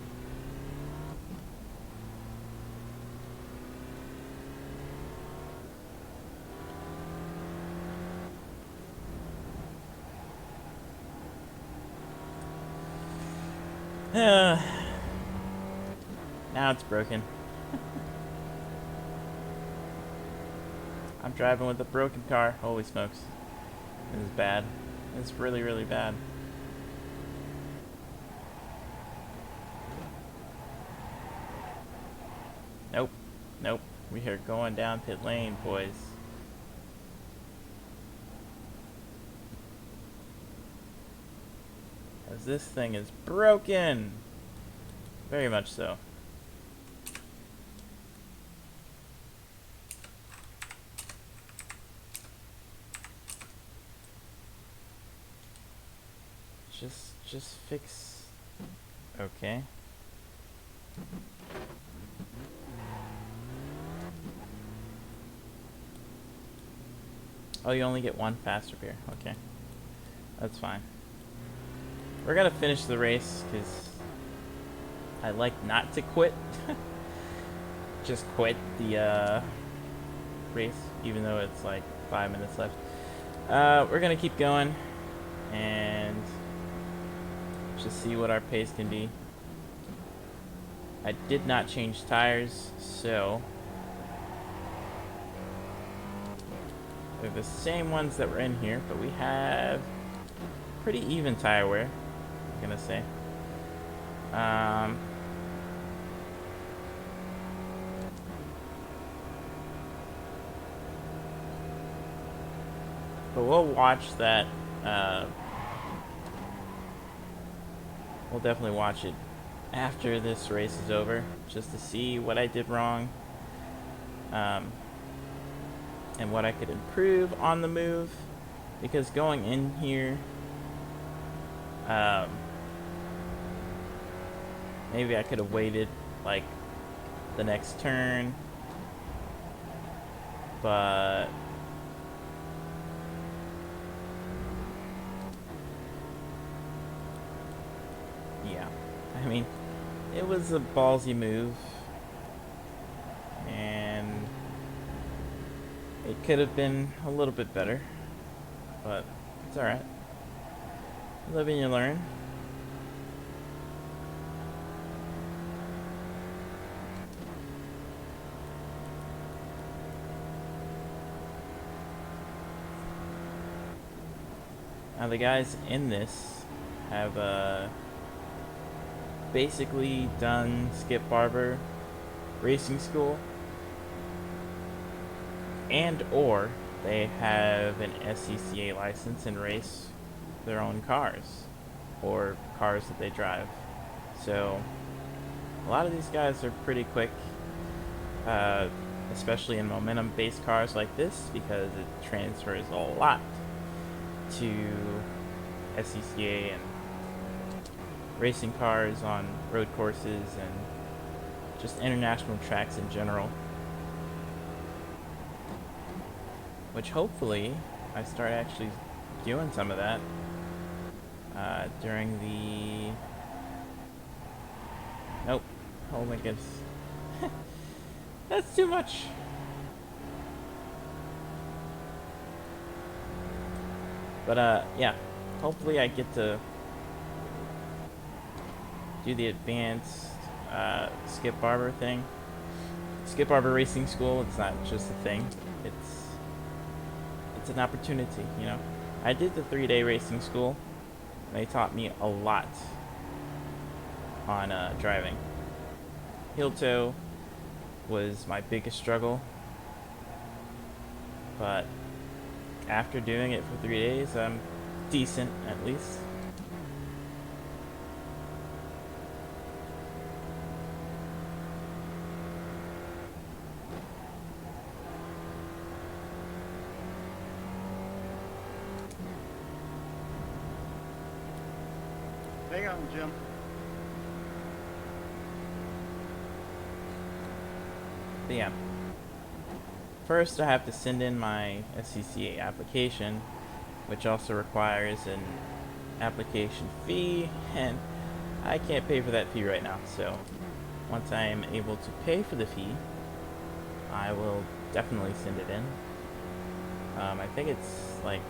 Now it's broken. I'm driving with a broken car. Holy smokes. This is bad. It's really, really bad. Nope. Nope. We are going down pit lane, boys. As this thing is broken. Very much so. Just fix. Okay. Oh, you only get one fast repair. Okay. That's fine. We're gonna finish the race because I like not to quit. Just quit the race, even though it's like 5 minutes left. We're gonna keep going and just see what our pace can be. I did not change tires, so they're the same ones that were in here, but we have pretty even tire wear, I'm gonna say. But we'll watch that. We'll definitely watch it after this race is over, just to see what I did wrong, and what I could improve on the move. Because going in here, maybe I could have waited like the next turn, but yeah, I mean, it was a ballsy move, and it could have been a little bit better, but it's alright. Live and you learn. Now the guys in this have basically done Skip Barber racing school, and or they have an SCCA license and race their own cars or cars that they drive. So a lot of these guys are pretty quick, especially in momentum based cars like this, because it transfers a lot to SCCA and racing cars on road courses and just international tracks in general, which hopefully I start actually doing some of that during the... Nope. Oh my goodness. That's too much. But yeah, hopefully I get to do the advanced Skip Barber thing. Skip Barber Racing School, it's not just a thing. It's an opportunity, you know. I did the 3-day racing school. They taught me a lot on driving. Heel toe was my biggest struggle, but after doing it for 3 days, I'm decent at least. Hang on, Jim. But yeah, first I have to send in my SCCA application, which also requires an application fee, and I can't pay for that fee right now. So once I am able to pay for the fee, I will definitely send it in. I think it's like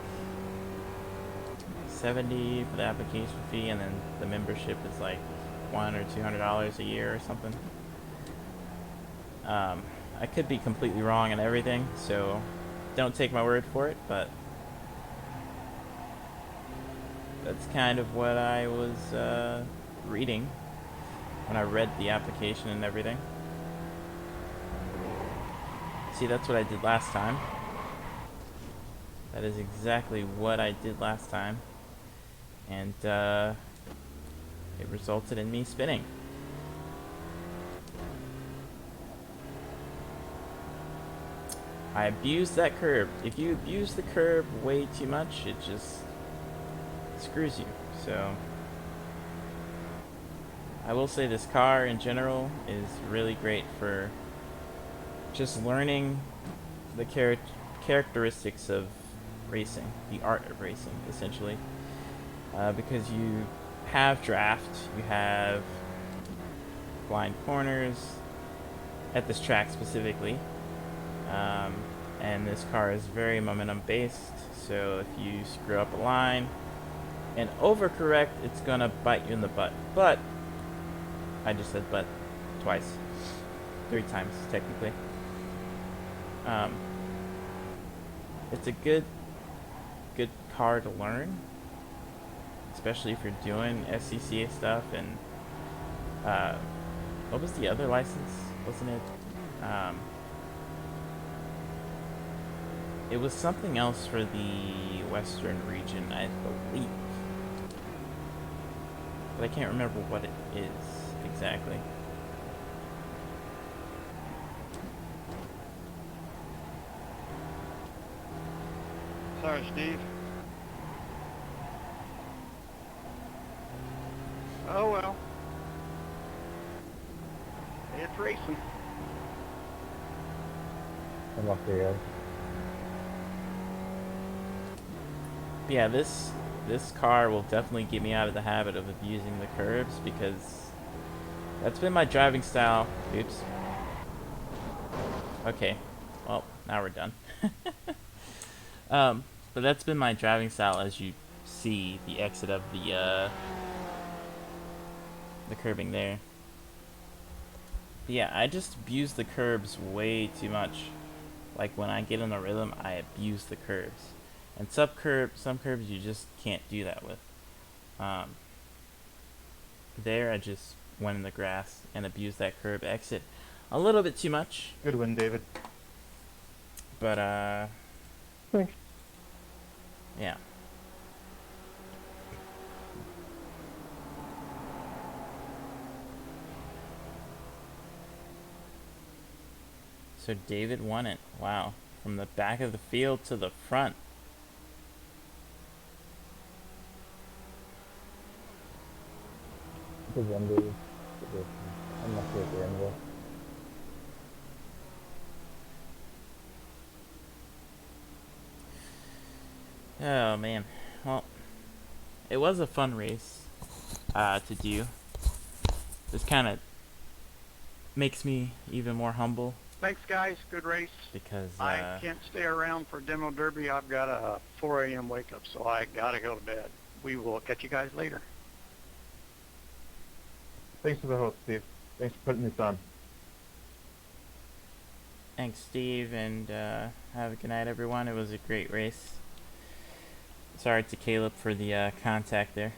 $70 for the application fee, and then the membership is like $100 or $200 a year or something. I could be completely wrong on everything, so don't take my word for it, but that's kind of what I was reading when I read the application and everything. See, that's what I did last time. That is exactly what I did last time, and it resulted in me spinning. I abused that curb. If you abuse the curb way too much, it just screws you. So I will say this car in general is really great for just learning the characteristics of racing, the art of racing, essentially. Because you have draft, you have blind corners at this track specifically. And this car is very momentum based, so if you screw up a line and overcorrect, it's gonna bite you in the butt. But I just said but twice, 3 times technically. It's a good car to learn, especially if you're doing SCCA stuff. And what was the other license? Wasn't it? It was something else for the Western region, I believe. But I can't remember what it is exactly. Sorry, Steve. Oh well. It's racing. I'm off there, guys. Yeah, this car will definitely get me out of the habit of abusing the curbs, because that's been my driving style. Oops. Okay, well, now we're done. But that's been my driving style, as you see the exit of the curbing there. But yeah, I just abuse the curbs way too much. Like when I get in a rhythm, I abuse the curbs. And some curbs you just can't do that with. There I just went in the grass and abused that curb exit a little bit too much. Good win, David. But Thanks. yeah. So David won it. Wow. From the back of the field to the front. Good one, David. Good. I'm not sure at the end though. Oh man. Well, it was a fun race to do. This kind of makes me even more humble Thanks, guys. Good race. because I can't stay around for Demo Derby. I've got a 4 a.m. wake up, so I got to go to bed. We will catch you guys later. Thanks for the host, Steve. Thanks for putting this on. thanks, Steve, and have a good night, everyone. It was a great race. Sorry to Caleb for the contact there.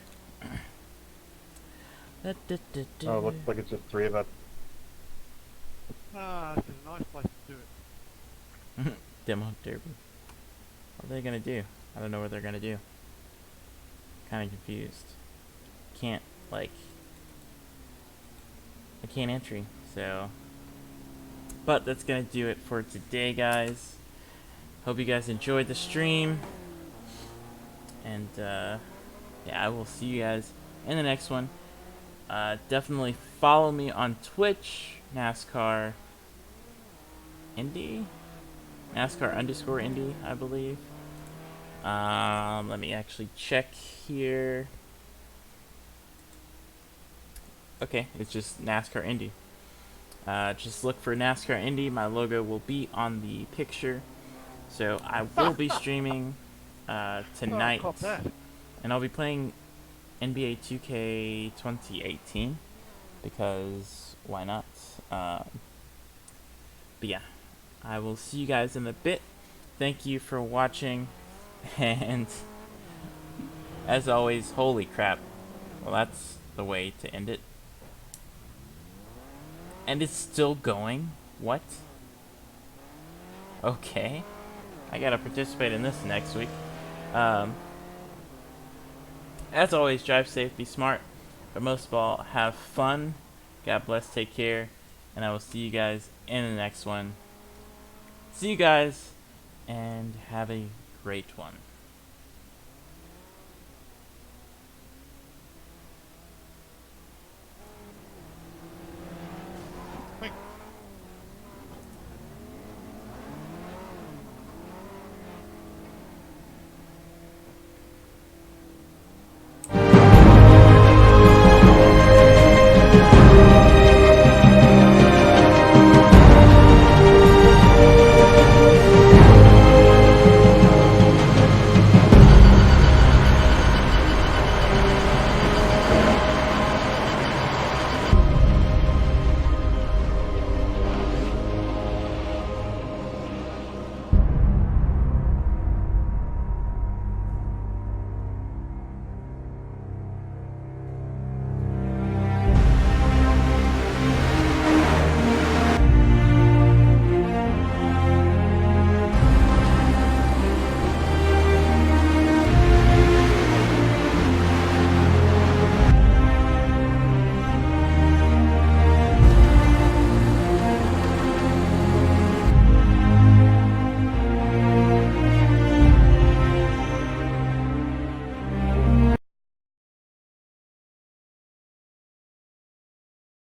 Oh, looks like it's just 3 of us. This is a nice place to do it. Demo Derby. What are they gonna do? I don't know what they're gonna do. Kind of confused. Can't I can't entry, so. But that's gonna do it for today, guys. Hope you guys enjoyed the stream, and yeah, I will see you guys in the next one. Definitely follow me on Twitch, NASCAR Indy, NASCAR_Indy, I believe. Let me actually check here. Okay, it's just NASCAR Indy. Just look for NASCAR Indy. My logo will be on the picture. So I will be streaming tonight, Cop that. and I'll be playing NBA 2K 2018 because why not? But yeah, I will see you guys in a bit. Thank you for watching, and as always, holy crap. Well, that's the way to end it. And it's still going? What? Okay. I gotta participate in this next week. As always, drive safe, be smart, but most of all, have fun. God bless, take care, and I will see you guys in the next one. See you guys, and have a great one.